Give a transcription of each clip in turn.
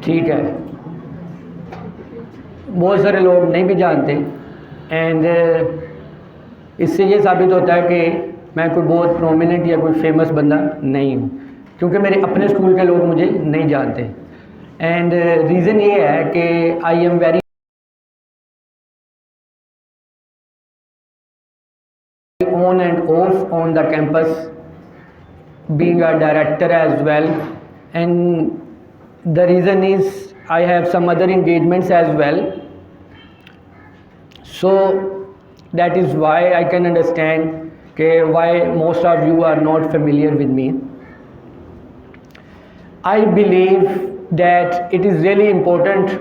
ठीक है, बहुत सारे लोग नहीं भी जानते एंड इससे ये साबित होता है कि मैं कोई बहुत प्रोमिनेंट या कोई फेमस बंदा नहीं हूँ, क्योंकि मेरे अपने स्कूल के लोग मुझे नहीं जानते। एंड रीज़न ये है कि I am very on and off on the campus, being a director as well, and the reason is I have some other engagements as well, so that is why I can understand why most of you are not familiar with me. I believe that it is really important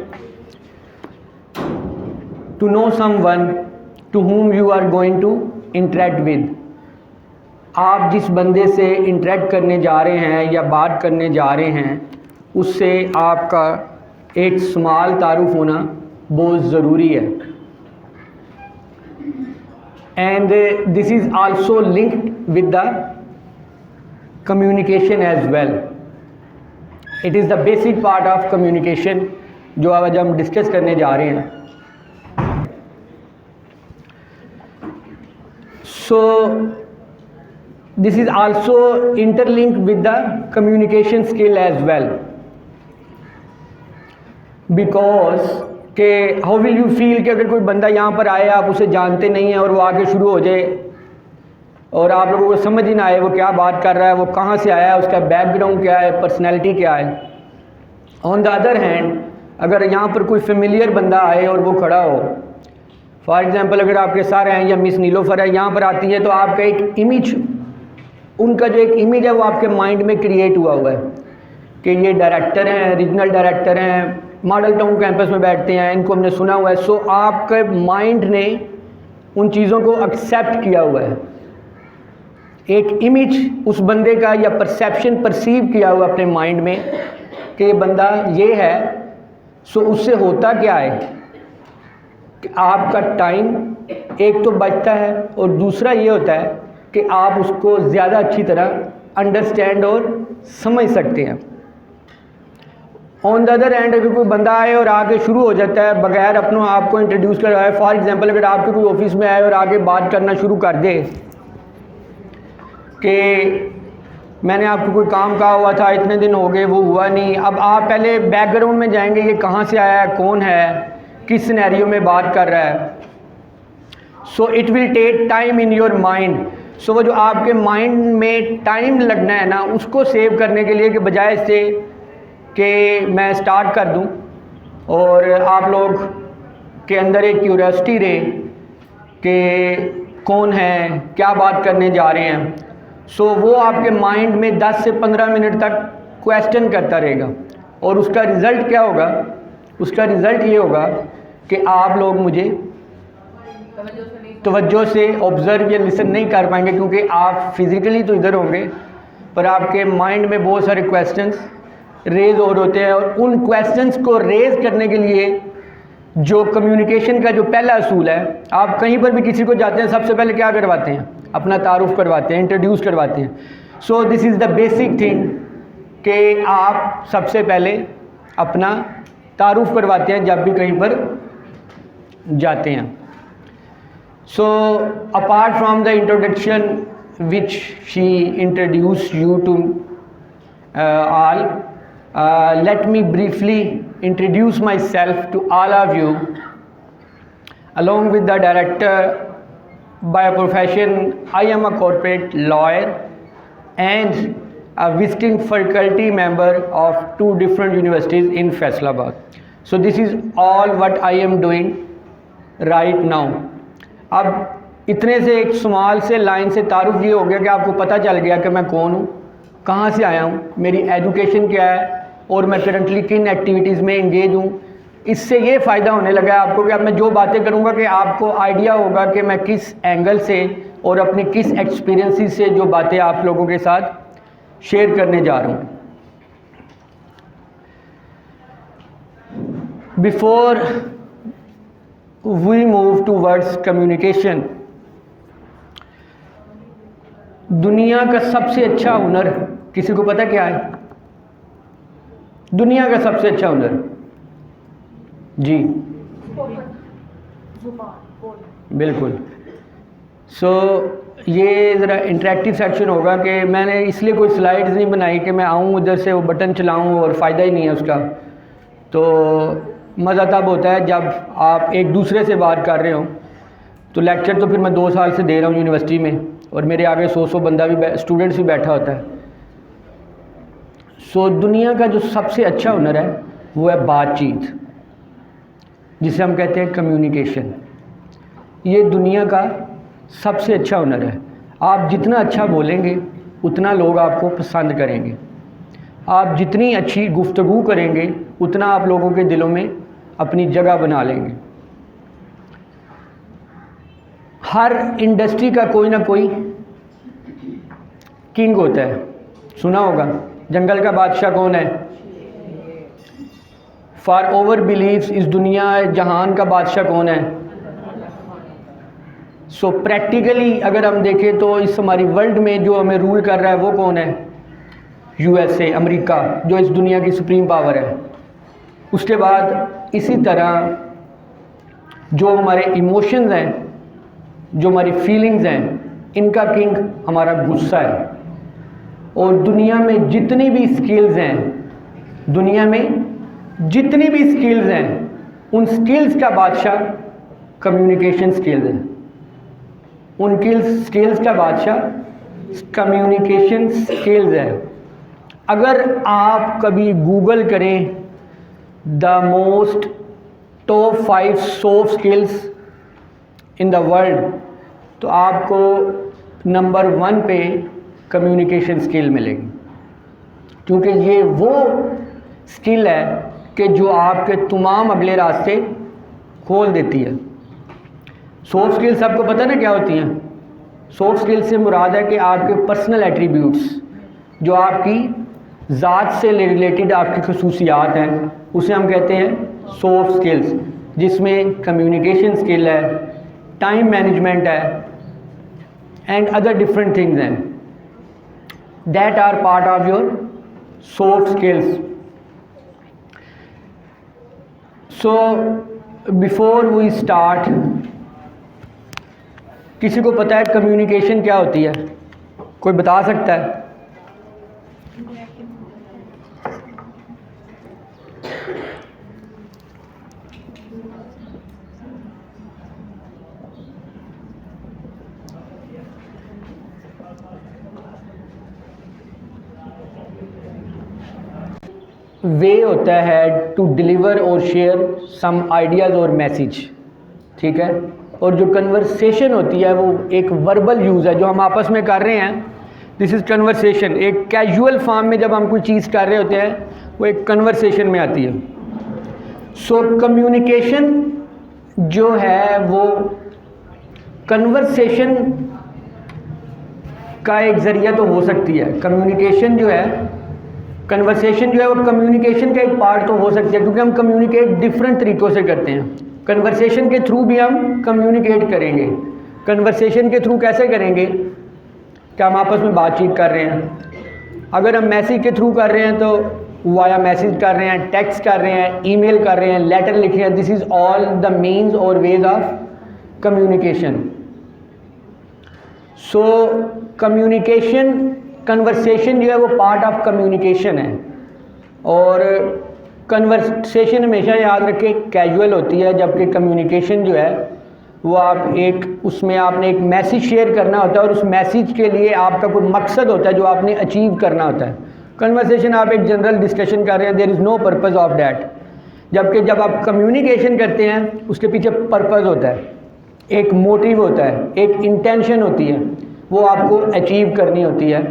to know someone to whom you are going to interact with. आप जिस बंदे से interact करने जा रहे हैं या बात करने जा रहे हैं उससे आपका एक स्मॉल तारुफ होना बहुत ज़रूरी है। And this is also linked with the communication as well. It is the basic part of communication जो आज हम डिस्कस करने जा रहे हैं। So this is also interlinked with the communication skill as well, because कि how will you feel कि अगर कोई बंदा यहाँ पर आए, आप उसे जानते नहीं हैं और वो आगे शुरू हो जाए और आप लोगों को समझ ही ना आए वो क्या बात कर रहा है, वो कहाँ से आया है, उसका बैकग्राउंड क्या है, पर्सनैलिटी क्या है। ऑन द अदर हैंड अगर यहाँ पर कोई फेमिलियर बंदा आए और वो खड़ा हो, फॉर एग्ज़ाम्पल अगर आपके सर हैं या मिस नीलोफर है यहाँ पर आती है, तो आपका एक इमेज, उनका जो एक इमेज है वो आपके माइंड में क्रिएट हुआ है कि ये डायरेक्टर हैं, रीजनल डायरेक्टर हैं, मॉडल टाउन कैंपस में बैठते हैं, इनको हमने सुना हुआ है। सो आपके माइंड ने उन चीज़ों को एक्सेप्ट किया हुआ है, एक इमेज उस बंदे का या परसेप्शन परसीव किया हुआ अपने माइंड में कि ये बंदा ये है। सो उससे होता क्या है कि आपका टाइम एक तो बचता है और दूसरा ये होता है कि आप उसको ज़्यादा अच्छी तरह अंडरस्टैंड और समझ सकते हैं। ऑन द अदर हैंड अगर कोई बंदा आए और आगे शुरू हो जाता है बगैर अपनों आप को इंट्रोड्यूस करवाए, फॉर एग्जांपल अगर आपके कोई ऑफिस में आए और आगे बात करना शुरू कर दे कि मैंने आपको कोई काम कहा हुआ था, इतने दिन हो गए वो हुआ नहीं, अब आप पहले बैकग्राउंड में जाएंगे, ये कहाँ से आया है, कौन है, किस सिनेरियो में बात कर रहा है। So it will take time in your mind. So वो जो आपके माइंड में टाइम लगना है ना, उसको सेव करने के लिए कि बजाय से कि मैं स्टार्ट कर दूं और आप लोग के अंदर एक क्यूरियोसिटी रहे कि कौन है, क्या बात करने जा रहे हैं, सो वो आपके माइंड में 10 से 15 मिनट तक क्वेश्चन करता रहेगा और उसका रिज़ल्ट क्या होगा, उसका रिज़ल्ट ये होगा कि आप लोग मुझे तवज्जो से ऑब्ज़र्व या लिसन नहीं कर पाएंगे, क्योंकि आप फिज़िकली तो इधर होंगे पर आपके माइंड में बहुत सारे क्वेश्चंस रेज़ और होते हैं। और उन क्वेश्चंस को रेज़ करने के लिए जो कम्युनिकेशन का जो पहला असूल है, आप कहीं पर भी किसी को जाते हैं सबसे पहले क्या करवाते हैं, अपना तारुफ करवाते हैं, इंट्रोड्यूस करवाते हैं। सो this is the basic thing कि आप सबसे पहले अपना तारुफ करवाते हैं जब भी कहीं पर जाते हैं। So apart from the introduction which she introduce you to all, let me briefly introduce myself to all of you. Along with the director by profession, I am a corporate lawyer and a visiting faculty member of 2 different universities in Faisalabad. So this is all what I am doing right now. अब इतने से एक small से line से तारुफ ये हो गया कि आपको पता चल गया कि मैं कौन हूँ, कहाँ से आया हूँ, मेरी एजुकेशन क्या है और मैं करंटली किन एक्टिविटीज़ में इंगेज हूँ। इससे ये फ़ायदा होने लगा है आपको कि अब मैं जो बातें करूँगा कि आपको आइडिया होगा कि मैं किस एंगल से और अपने किस एक्सपीरियंसेस से जो बातें आप लोगों के साथ शेयर करने जा रहा हूँ। Before we move towards communication, दुनिया का सबसे अच्छा हुनर किसी को पता क्या है? दुनिया का सबसे अच्छा हुनर? जी बिल्कुल। ये ज़रा इंटरेक्टिव सेक्शन होगा कि मैंने इसलिए कोई स्लाइड्स नहीं बनाई कि मैं आऊँ उधर से वो बटन चलाऊँ और फ़ायदा ही नहीं है उसका। तो मज़ा तब होता है जब आप एक दूसरे से बात कर रहे हो। तो लेक्चर तो फिर मैं 2 साल से दे रहा हूँ यूनिवर्सिटी में, और मेरे आगे 100 बंदा भी स्टूडेंट्स भी बैठा होता है। दुनिया का जो सबसे अच्छा हुनर है वो है बातचीत, जिसे हम कहते हैं कम्युनिकेशन। ये दुनिया का सबसे अच्छा हुनर है। आप जितना अच्छा बोलेंगे उतना लोग आपको पसंद करेंगे। आप जितनी अच्छी गुफ्तगू करेंगे उतना आप लोगों के दिलों में अपनी जगह बना लेंगे। हर इंडस्ट्री का कोई ना कोई किंग होता है, सुना होगा। जंगल का बादशाह कौन है? फॉर ओवर बिलीव्स इस दुनिया जहान का बादशाह कौन है? प्रैक्टिकली अगर हम देखें तो इस हमारी वर्ल्ड में जो हमें रूल कर रहा है वो कौन है? यूएसए, अमेरिका, जो इस दुनिया की सुप्रीम पावर है। उसके बाद इसी तरह जो हमारे इमोशंस हैं, जो हमारी फीलिंग्स हैं, इनका किंग हमारा गुस्सा है। और दुनिया में जितनी भी स्किल्स हैं, दुनिया में जितनी भी स्किल्स हैं, उन स्किल्स का बादशाह कम्युनिकेशन स्किल्स है। उन स्किल्स का बादशाह कम्युनिकेशन स्किल्स है। अगर आप कभी गूगल करें the most top 5 soft skills in the world, तो आपको नंबर 1 पे कम्युनिकेशन स्किल मिलेगी, क्योंकि ये वो स्किल है कि जो आपके तमाम अगले रास्ते खोल देती है। सॉफ्ट स्किल्स सबको पता ना क्या होती हैं? सॉफ्ट स्किल्स से मुराद है कि आपके पर्सनल एट्रीब्यूट्स, जो आपकी ज़ात से रिलेटेड आपकी खसूसियात हैं, उसे हम कहते हैं सॉफ्ट स्किल्स, जिसमें कम्युनिकेशन स्किल है, टाइम मैनेजमेंट है, एंड अदर डिफरेंट थिंग्स हैं that are part of your soft skills. Before we start, किसी को पता है कम्युनिकेशन क्या होती है? कोई बता सकता है? वे होता है टू डिलीवर और शेयर सम आइडियाज़ और मैसेज, ठीक है। और जो कन्वर्सेशन होती है वो एक वर्बल यूज़ है जो हम आपस में कर रहे हैं। This is conversation. एक कैजुअल फॉर्म में जब हम कोई चीज़ कर रहे होते हैं वो एक कन्वर्सेशन में आती है। कम्युनिकेशन जो है वो कन्वर्सेशन का एक ज़रिया तो हो सकती है। कम्युनिकेशन जो है, कन्वर्सेशन जो है वो कम्युनिकेशन का एक पार्ट तो हो सकती है, क्योंकि हम कम्युनिकेट डिफरेंट तरीक़ों से करते हैं। कन्वर्सेशन के थ्रू भी हम कम्युनिकेट करेंगे। कन्वर्सेशन के थ्रू कैसे करेंगे? कि हम आपस में बातचीत कर रहे हैं। अगर हम मैसेज के थ्रू कर रहे हैं तो वाया मैसेज कर रहे हैं, टेक्स्ट कर रहे हैं, ईमेल कर रहे हैं, लेटर लिख रहे हैं। This is all the means और ways of communication. Communication, conversation जो है वो पार्ट ऑफ कम्युनिकेशन है। और कन्वर्सेशन हमेशा याद रखें कैजुअल होती है, जबकि कम्युनिकेशन जो है वो आप उसमें आपने एक मैसेज शेयर करना होता है और उस मैसेज के लिए आपका कोई मकसद होता है जो आपने अचीव करना होता है। कन्वर्सेशन आप एक जनरल डिस्कशन कर रहे हैं, there is no purpose of that. जबकि जब आप कम्युनिकेशन करते हैं उसके पीछे पर्पज़ होता है, एक मोटिव होता है, एक इंटेंशन होती है, वो आपको अचीव करनी होती है।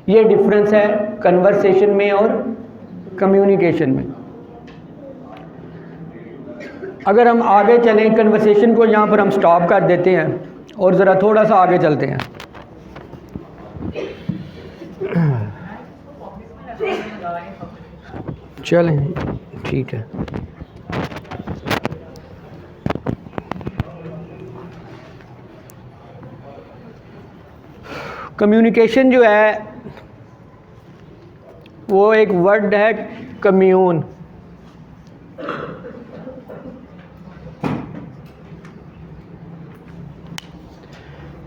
ये डिफरेंस है कन्वर्सेशन में और कम्युनिकेशन में। अगर हम आगे चलें, कन्वर्सेशन को यहाँ पर हम स्टॉप कर देते हैं और ज़रा थोड़ा सा आगे चलते हैं। चलें, ठीक है। कम्युनिकेशन जो है वो एक वर्ड है कम्यून।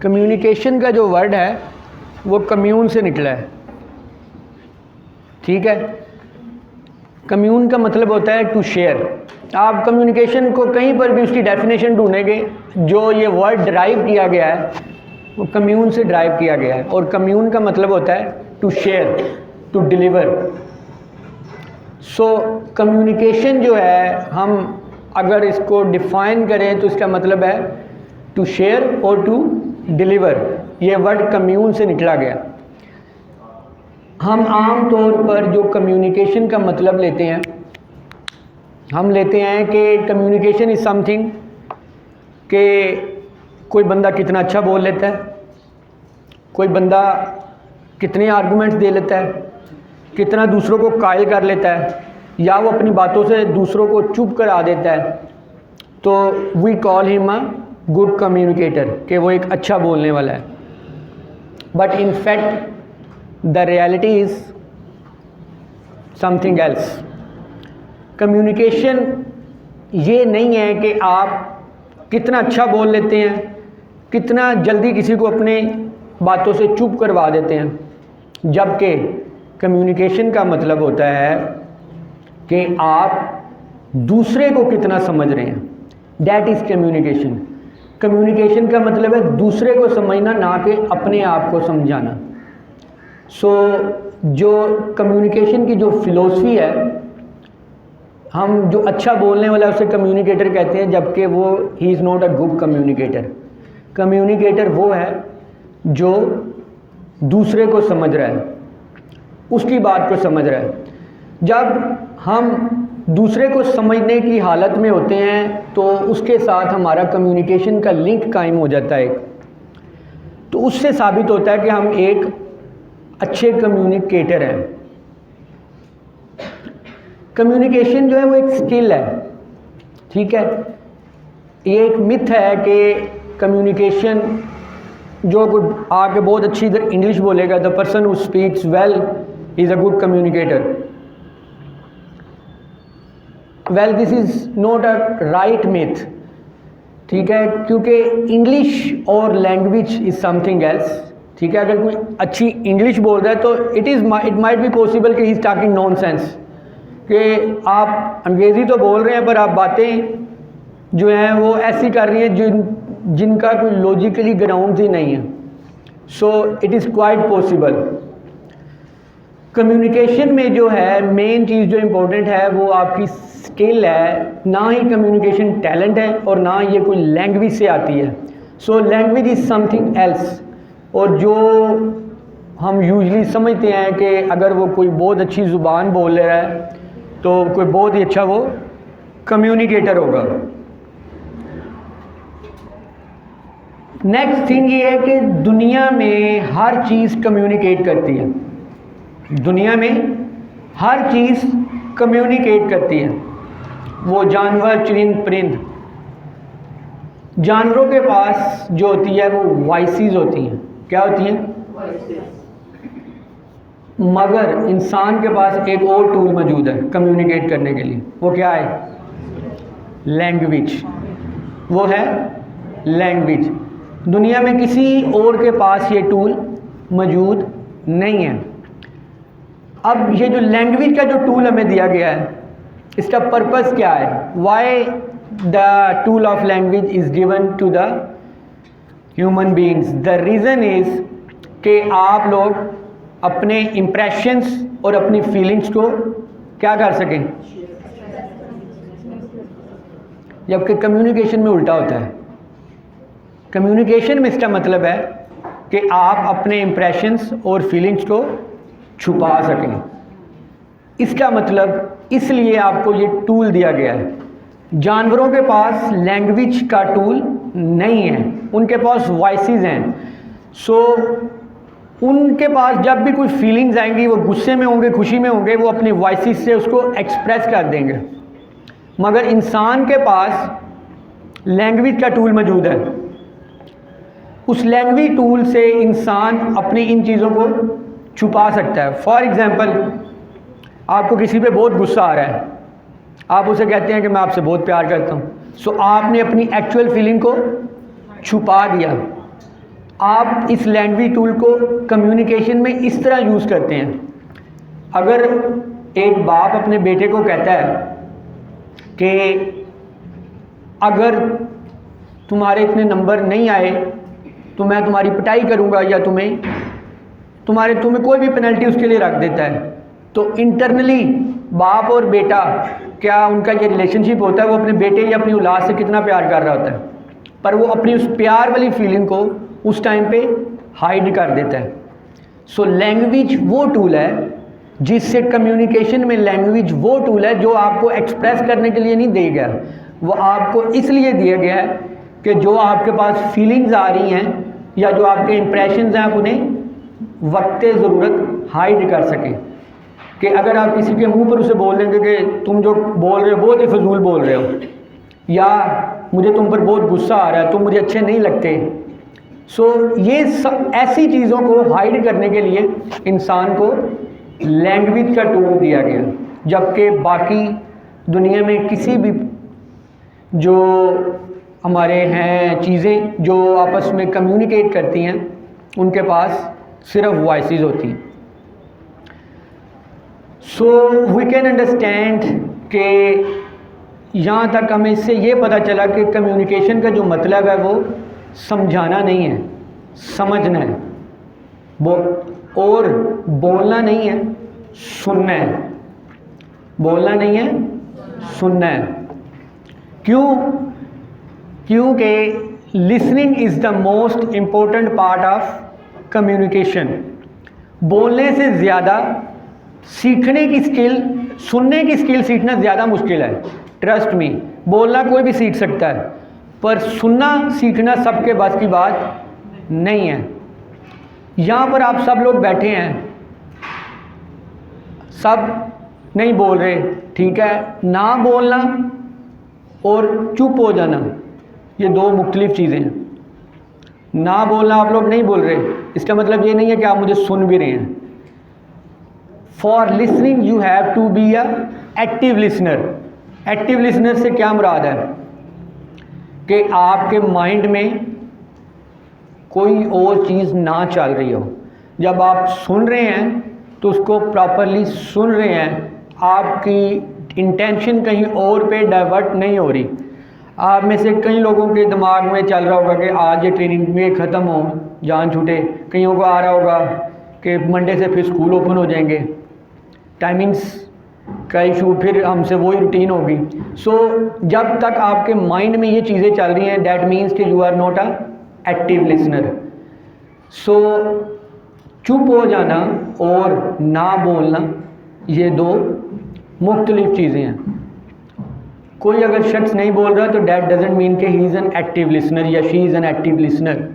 कम्युनिकेशन का जो वर्ड है वो कम्यून से निकला है, ठीक है। कम्यून का मतलब होता है टू शेयर। आप कम्युनिकेशन को कहीं पर भी उसकी डेफिनेशन ढूंढेंगे, जो ये वर्ड ड्राइव किया गया है वो कम्यून से ड्राइव किया गया है, और कम्यून का मतलब होता है to share, to deliver. So communication जो है, हम अगर इसको डिफाइन करें तो इसका मतलब है टू शेयर और टू डिलीवर। ये वर्ड कम्यून से निकला गया। हम आम तौर पर जो कम्युनिकेशन का मतलब लेते हैं, हम लेते हैं कि कम्युनिकेशन इज़ समथिंग कि कोई बंदा कितना अच्छा बोल लेता है, कोई बंदा कितने आर्गूमेंट्स दे लेता है, कितना दूसरों को कायल कर लेता है, या वो अपनी बातों से दूसरों को चुप करा देता है, तो we call him a good communicator, कि वो एक अच्छा बोलने वाला है। But in fact the reality is something else. Communication ये नहीं है कि आप कितना अच्छा बोल लेते हैं, कितना जल्दी किसी को अपने बातों से चुप करवा देते हैं, जबकि कम्युनिकेशन का मतलब होता है कि आप दूसरे को कितना समझ रहे हैं। That is communication. कम्युनिकेशन का मतलब है दूसरे को समझना, ना कि अपने आप को समझाना। सो जो कम्युनिकेशन की जो फिलॉसफी है, हम जो अच्छा बोलने वाला है उसे कम्युनिकेटर कहते हैं, जबकि वो he is not a good communicator. Communicator वो है जो दूसरे को समझ रहा है, उसकी बात को समझ रहा है। जब हम दूसरे को समझने की हालत में होते हैं तो उसके साथ हमारा कम्युनिकेशन का लिंक कायम हो जाता है, तो उससे साबित होता है कि हम एक अच्छे कम्युनिकेटर हैं। कम्युनिकेशन जो है वो एक स्किल है, ठीक है। ये एक मिथ है कि कम्युनिकेशन जो आके बहुत अच्छी इधर इंग्लिश बोलेगा, the person who speaks well is a good communicator. Well, this is not a right myth, ठीक है, क्योंकि इंग्लिश और लैंग्वेज इज़ समथिंग एल्स, ठीक है। अगर कोई अच्छी इंग्लिश बोल रहा है तो इट माइट बी पॉसिबल कि ही इज़ टॉकिंग नॉनसेंस, कि आप अंग्रेज़ी तो बोल रहे हैं पर आप बातें जो हैं वो ऐसी कर रही हैं जिनका कोई लॉजिकली ग्राउंड ही नहीं है। So it is quite possible. Communication में जो है मेन चीज़ जो इम्पोर्टेंट है वो आपकी स्किल है, ना ही कम्युनिकेशन टैलेंट है और ना ये कोई लैंग्वेज से आती है। So language is something else. और जो हम यूजली समझते हैं कि अगर वो कोई बहुत अच्छी ज़ुबान बोल रहा है तो कोई बहुत ही अच्छा वो कम्युनिकेटर होगा। नेक्स्ट थिंग ये है कि दुनिया में हर चीज़ कम्युनिकेट करती है। दुनिया में हर चीज़ कम्युनिकेट करती है, वो जानवर, चरिंद, परिंद। जानवरों के पास जो होती है वो वॉइसेस होती हैं। क्या होती हैं? मगर इंसान के पास एक और टूल मौजूद है कम्युनिकेट करने के लिए। वो क्या है? लैंग्वेज। वो है लैंग्वेज। दुनिया में किसी और के पास ये टूल मौजूद नहीं है। अब ये जो लैंग्वेज का जो टूल हमें दिया गया है, इसका पर्पस क्या है? Why the tool of language is given to the human beings? The reason is कि आप लोग अपने इम्प्रेशंस और अपनी फीलिंग्स को क्या कर सकें, जबकि कम्युनिकेशन में उल्टा होता है। कम्युनिकेशन में इसका मतलब है कि आप अपने इम्प्रेशंस और फीलिंग्स को छुपा सकें। इसका मतलब इसलिए आपको ये टूल दिया गया है। जानवरों के पास लैंग्वेज का टूल नहीं है, उनके पास वॉइसेस हैं। सो उनके पास जब भी कोई फीलिंग्स आएंगी, वो गुस्से में होंगे, खुशी में होंगे, वो अपनी वॉइसेस से उसको एक्सप्रेस कर देंगे। मगर इंसान के पास लैंग्वेज का टूल मौजूद है। उस लैंग्वेज टूल से इंसान अपनी इन चीज़ों को छुपा सकता है। फॉर एग्ज़ाम्पल, आपको किसी पे बहुत गुस्सा आ रहा है, आप उसे कहते हैं कि मैं आपसे बहुत प्यार करता हूँ, सो आपने अपनी एक्चुअल फीलिंग को छुपा दिया। आप इस लैंग्वेज टूल को कम्युनिकेशन में इस तरह यूज़ करते हैं। अगर एक बाप अपने बेटे को कहता है कि अगर तुम्हारे इतने नंबर नहीं आए तो मैं तुम्हारी पिटाई करूँगा, या तुम्हें कोई भी पेनल्टी उसके लिए रख देता है, तो इंटरनली बाप और बेटा क्या उनका ये रिलेशनशिप होता है, वो अपने बेटे या अपनी औलाद से कितना प्यार कर रहा होता है, पर वो अपनी उस प्यार वाली फीलिंग को उस टाइम पे हाइड कर देता है। सो लैंग्वेज वो टूल है जिससे कम्युनिकेशन में लैंग्वेज वो टूल है जो आपको एक्सप्रेस करने के लिए नहीं दिया गया, वो आपको इसलिए दिया गया है कि जो आपके पास फीलिंग्स आ रही हैं या जो आपके इंप्रेशंस हैं आप उन्हें वक्त ज़रूरत हाइड कर सकें। कि अगर आप किसी के मुंह पर उसे बोल देंगे कि तुम जो बोल रहे हो बहुत ही फजूल बोल रहे हो, या मुझे तुम पर बहुत गुस्सा आ रहा है, तुम मुझे अच्छे नहीं लगते, सो ये सब ऐसी चीज़ों को हाइड करने के लिए इंसान को लैंग्वेज का टूल दिया गया, जबकि बाकी दुनिया में किसी भी जो हमारे हैं चीज़ें जो आपस में कम्युनिकेट करती हैं उनके पास सिर्फ वॉइसेस होती हैं। सो वी कैन अंडरस्टैंड कि यहाँ तक हमें इससे ये पता चला कि कम्युनिकेशन का जो मतलब है वो समझाना नहीं है, समझना है, और बोलना नहीं है, सुनना है। बोलना नहीं है, सुनना है। क्योंकि listening is the most important part of communication. बोलने से ज़्यादा सीखने की स्किल, सुनने की स्किल सीखना ज़्यादा मुश्किल है। ट्रस्ट मी, बोलना कोई भी सीख सकता है, पर सुनना सीखना सबके बस की बात नहीं है। यहाँ पर आप सब लोग बैठे हैं, सब नहीं बोल रहे, ठीक है। ना बोलना और चुप हो जाना ये दो मुख्तलिफ चीज़ें हैं। ना बोलना, आप लोग नहीं बोल रहे, इसका मतलब ये नहीं है कि आप मुझे सुन भी रहे हैं। For listening you have to be a active listener. Active listener से क्या मुराद है कि आपके माइंड में कोई और चीज़ ना चल रही हो। जब आप सुन रहे हैं तो उसको प्रॉपरली सुन रहे हैं, आपकी इंटेंशन कहीं और पे डाइवर्ट नहीं हो रही। आप में से कई लोगों के दिमाग में चल रहा होगा कि आज ये ट्रेनिंग में ख़त्म हो, जान छूटे। कईयों को आ रहा होगा कि मंडे से फिर स्कूल ओपन हो जाएंगे, टाइमिंग्स का इशू, फिर हमसे वही रूटीन होगी। सो जब तक आपके माइंड में ये चीज़ें चल रही हैं, दैट मीन्स कि you are not a active listener. So चुप हो जाना और ना बोलना ये दो मुख्तलिफ चीज़ें हैं। कोई अगर शख्स नहीं बोल रहा तो डैट डजेंट मीन कि he is an active listener या she is an active listener.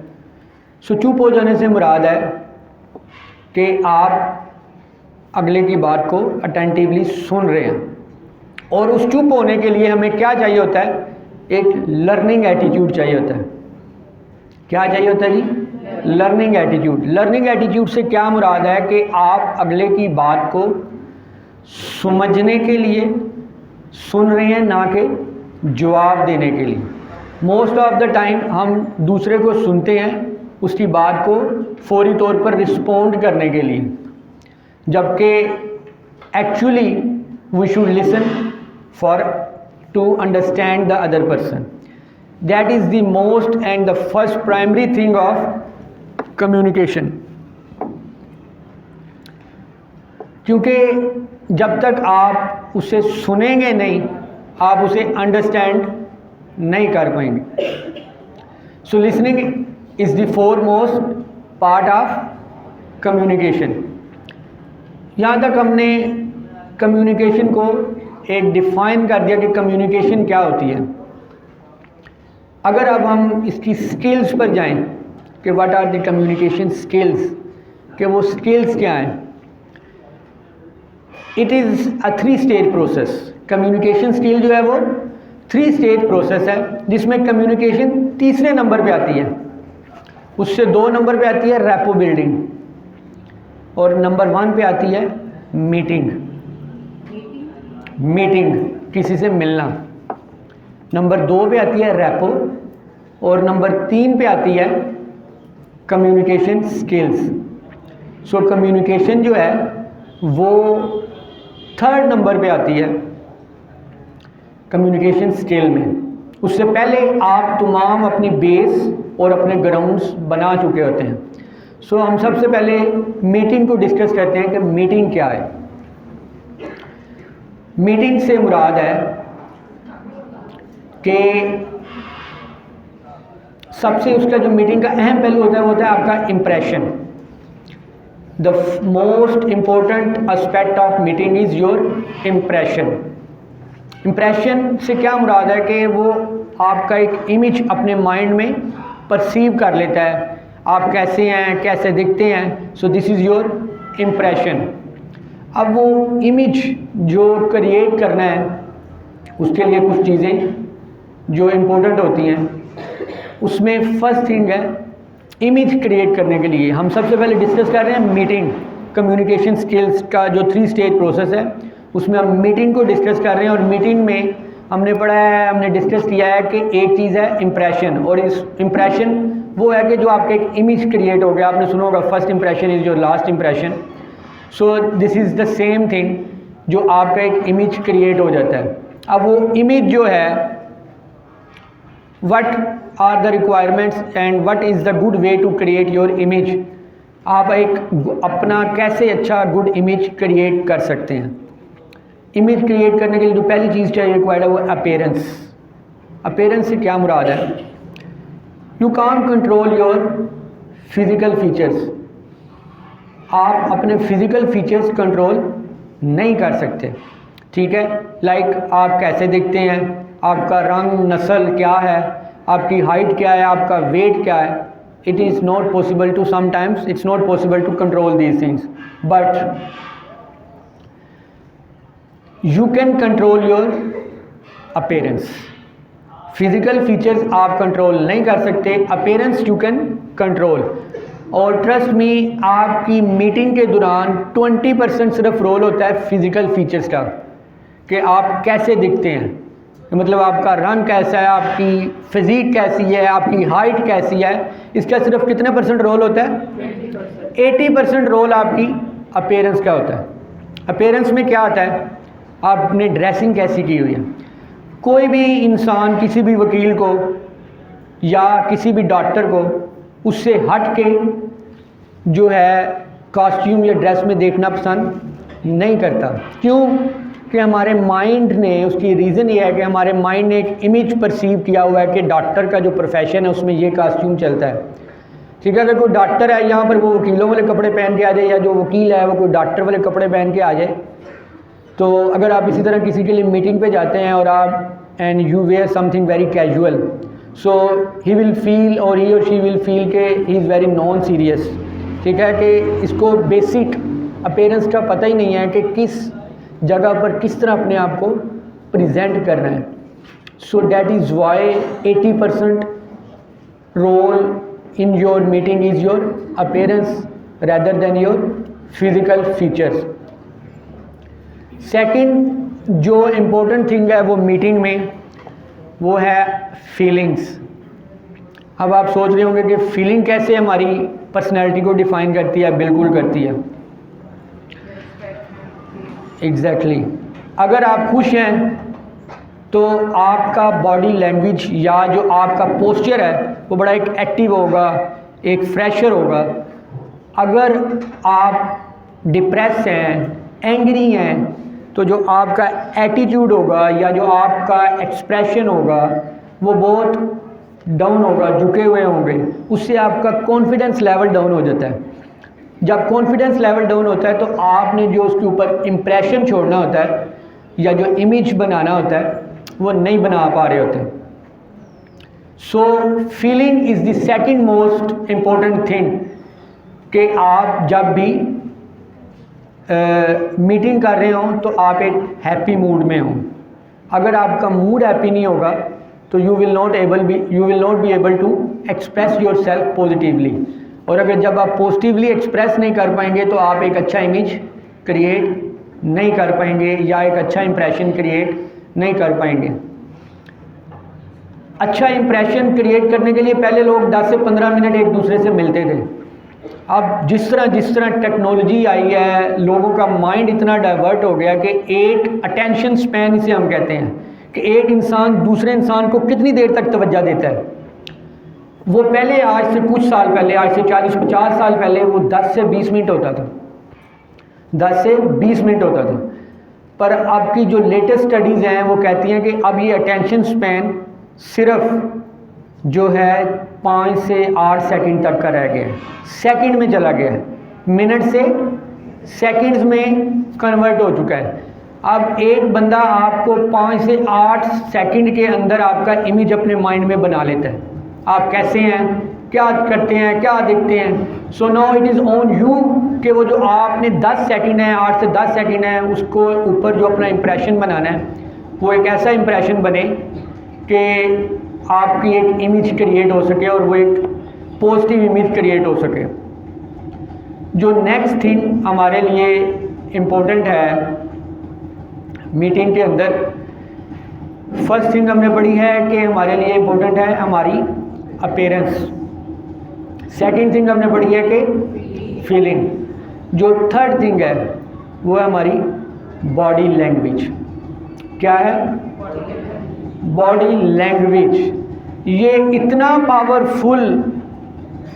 So चुप हो जाने से मुराद है कि आप अगले की बात को अटेंटिवली सुन रहे हैं, और उस चुप होने के लिए हमें क्या चाहिए होता है, एक लर्निंग एटीट्यूड चाहिए होता है। क्या चाहिए होता है जी? Learning attitude. लर्निंग एटीट्यूड से क्या मुराद है कि आप अगले की बात को समझने के लिए सुन रहे हैं, ना कि जवाब देने के लिए। मोस्ट ऑफ द टाइम हम दूसरे को सुनते हैं उसकी बात को फौरी तौर पर रिस्पोंड करने के लिए, जबकि actually we should listen for to understand the other person. That is the most and the first primary thing of communication. क्योंकि जब तक आप उसे सुनेंगे नहीं, आप उसे अंडरस्टैंड नहीं कर पाएंगे। So listening is the foremost part of communication. यहाँ तक हमने कम्युनिकेशन को एक डिफ़ाइन कर दिया कि कम्युनिकेशन क्या होती है। अगर अब हम इसकी स्किल्स पर जाएं कि what are the communication skills, कि वो स्किल्स क्या हैं। It is a 3 stage process. Communication skill जो है वो 3 स्टेज प्रोसेस है, जिसमें कम्युनिकेशन तीसरे नंबर पे आती है। उससे 2 नंबर पे आती है रैपो बिल्डिंग, और नंबर 1 पे आती है मीटिंग। मीटिंग, किसी से मिलना। नंबर 2 पे आती है रेपो और नंबर 3 पे आती है कम्युनिकेशन स्किल्स। सो कम्युनिकेशन जो है वो 3rd नंबर पे आती है कम्युनिकेशन स्किल में। उससे पहले आप तमाम अपनी बेस और अपने ग्राउंड्स बना चुके होते हैं। सो हम सबसे पहले मीटिंग को डिस्कस करते हैं कि मीटिंग क्या है। मीटिंग से मुराद है कि सबसे उसका जो मीटिंग का अहम पहलू होता है वो होता है आपका impression. The most important aspect of meeting is your impression. Impression से क्या मुराद है कि वो आपका एक इमेज अपने माइंड में परसीव कर लेता है, आप कैसे हैं, कैसे दिखते हैं। सो दिस इज़ योर इम्प्रेशन। अब वो इमेज जो क्रिएट करना है उसके लिए कुछ चीज़ें जो इम्पोर्टेंट होती हैं, उसमें फर्स्ट थिंग है इमेज क्रिएट करने के लिए हम सबसे पहले डिस्कस कर रहे हैं मीटिंग। कम्युनिकेशन स्किल्स का जो 3 स्टेज प्रोसेस है उसमें हम मीटिंग को डिस्कस कर रहे हैं। और मीटिंग में हमने पढ़ा है, हमने डिस्कस किया है कि एक चीज़ है इम्प्रेशन, और इस इम्प्रेशन वो है कि जो आपका एक इमेज क्रिएट हो गया। आपने सुना होगा first impression is your last impression. So this is the same thing, जो आपका एक इमेज क्रिएट हो जाता है। अब वो इमेज जो है what are the requirements and what is the good way to create your image. आप एक अपना कैसे अच्छा गुड इमेज क्रिएट कर सकते हैं। इमेज क्रिएट करने के लिए जो पहली चीज़ चाहिए रिक्वायर्ड है वो अपीयरेंस। अपीयरेंस से क्या मुराद है? You can't control your physical features. आप अपने फिज़िकल फीचर्स कंट्रोल नहीं कर सकते, ठीक है। लाइक आप कैसे दिखते हैं, आपका रंग नस्ल क्या है, आपकी हाइट क्या है, आपका वेट क्या है। It is not possible to sometimes it's not possible to control these things, but you can control your appearance. Physical features आप कंट्रोल नहीं कर सकते, अपीयरेंस यू कैन कंट्रोल। और ट्रस्ट मी, आपकी मीटिंग के दौरान 20% सिर्फ रोल होता है फिज़िकल फीचर्स का, कि आप कैसे दिखते हैं, मतलब आपका रंग कैसा है, आपकी फिज़ीक कैसी है, आपकी हाइट कैसी है। इसका सिर्फ कितने % रोल होता है? 80% रोल आपकी अपीयरेंस का होता है। अपीयरेंस में क्या आता है? आपने ड्रेसिंग कैसी की हुई है। कोई भी इंसान किसी भी वकील को या किसी भी डॉक्टर को उससे हट के जो है कॉस्ट्यूम या ड्रेस में देखना पसंद नहीं करता। क्यों? कि हमारे माइंड ने, उसकी रीज़न ये है कि हमारे माइंड ने एक इमेज परसीव किया हुआ है कि डॉक्टर का जो प्रोफेशन है उसमें ये कॉस्ट्यूम चलता है, ठीक है। अगर कोई डॉक्टर है यहाँ पर वो वकीलों वाले कपड़े पहन के आ जाए, या जो वकील है वो कोई डॉक्टर वाले कपड़े पहन के आ जाए, तो अगर आप इसी तरह किसी के लिए मीटिंग पे जाते हैं और आप and you wear something very casual, so he will feel और ही और शी विल फील के he is very non serious, ठीक है। कि इसको बेसिक अपीयरेंस का पता ही नहीं है कि किस जगह पर किस तरह अपने आप को प्रेजेंट करना है। So that is why 80% role in your meeting is your appearance rather than your physical features. Second जो इम्पोर्टेंट थिंग है वो मीटिंग में वो है फीलिंग्स। अब आप सोच रहे होंगे कि फीलिंग कैसे हमारी पर्सनैलिटी को डिफ़ाइन करती है। बिल्कुल करती है, एग्जैक्टली अगर आप खुश हैं तो आपका बॉडी लैंग्वेज या जो आपका पोस्चर है वो बड़ा एक एक्टिव होगा, एक फ्रेशर होगा। अगर आप डिप्रेस हैं, एंग्री हैं, तो जो आपका एटीट्यूड होगा या जो आपका एक्सप्रेशन होगा वो बहुत डाउन होगा, झुके हुए होंगे। उससे आपका कॉन्फिडेंस लेवल डाउन हो जाता है। जब कॉन्फिडेंस लेवल डाउन होता है तो आपने जो उसके ऊपर इम्प्रेशन छोड़ना होता है या जो इमेज बनाना होता है वो नहीं बना पा रहे होते। So feeling is the second most important thing कि आप जब भी मीटिंग कर रहे हों तो आप एक हैप्पी मूड में हों। अगर आपका मूड हैप्पी नहीं होगा तो you will not be able to express yourself positively. और अगर जब आप पॉजिटिवली एक्सप्रेस नहीं कर पाएंगे तो आप एक अच्छा इमेज क्रिएट नहीं कर पाएंगे या एक अच्छा इंप्रेशन क्रिएट नहीं कर पाएंगे। अच्छा इंप्रेशन क्रिएट करने के लिए पहले लोग 10 से 15 मिनट एक दूसरे से मिलते थे। अब जिस तरह टेक्नोलॉजी आई है, लोगों का माइंड इतना डाइवर्ट हो गया कि एक अटेंशन स्पैन इसे हम कहते हैं कि एक इंसान दूसरे इंसान को कितनी देर तक तवज्जो देता है। वो पहले आज से कुछ साल पहले, आज से 40-50 साल पहले वो 10 से 20 मिनट होता था, 10 से 20 मिनट होता था। पर अब की जो लेटेस्ट स्टडीज़ हैं वो कहती हैं कि अब ये अटेंशन स्पैन सिर्फ जो है 5 से 8 सेकंड तक का रह गया है, सेकंड में चला गया है, मिनट से सेकंड्स में कन्वर्ट हो चुका है। अब एक बंदा आपको 5 से 8 सेकंड के अंदर आपका इमेज अपने माइंड में बना लेता है, आप कैसे हैं, क्या करते हैं, क्या दिखते हैं। So now it is on you कि वो जो आपने 10 सेकंड है, 8 से 10 सेकंड है, उसको ऊपर जो अपना इंप्रेशन बनाना है वो एक ऐसा इंप्रेशन बने कि आपकी एक इमेज क्रिएट हो सके और वो एक पॉजिटिव इमेज क्रिएट हो सके। जो नेक्स्ट थिंग हमारे लिए इम्पोर्टेंट है मीटिंग के अंदर, फर्स्ट थिंग हमने पढ़ी है कि हमारे लिए इम्पोर्टेंट है हमारी अपीयरेंस। सेकंड थिंग हमने पढ़ी है कि फीलिंग। जो थर्ड थिंग है वो है हमारी बॉडी लैंग्वेज। क्या है? Body language. ये इतना पावरफुल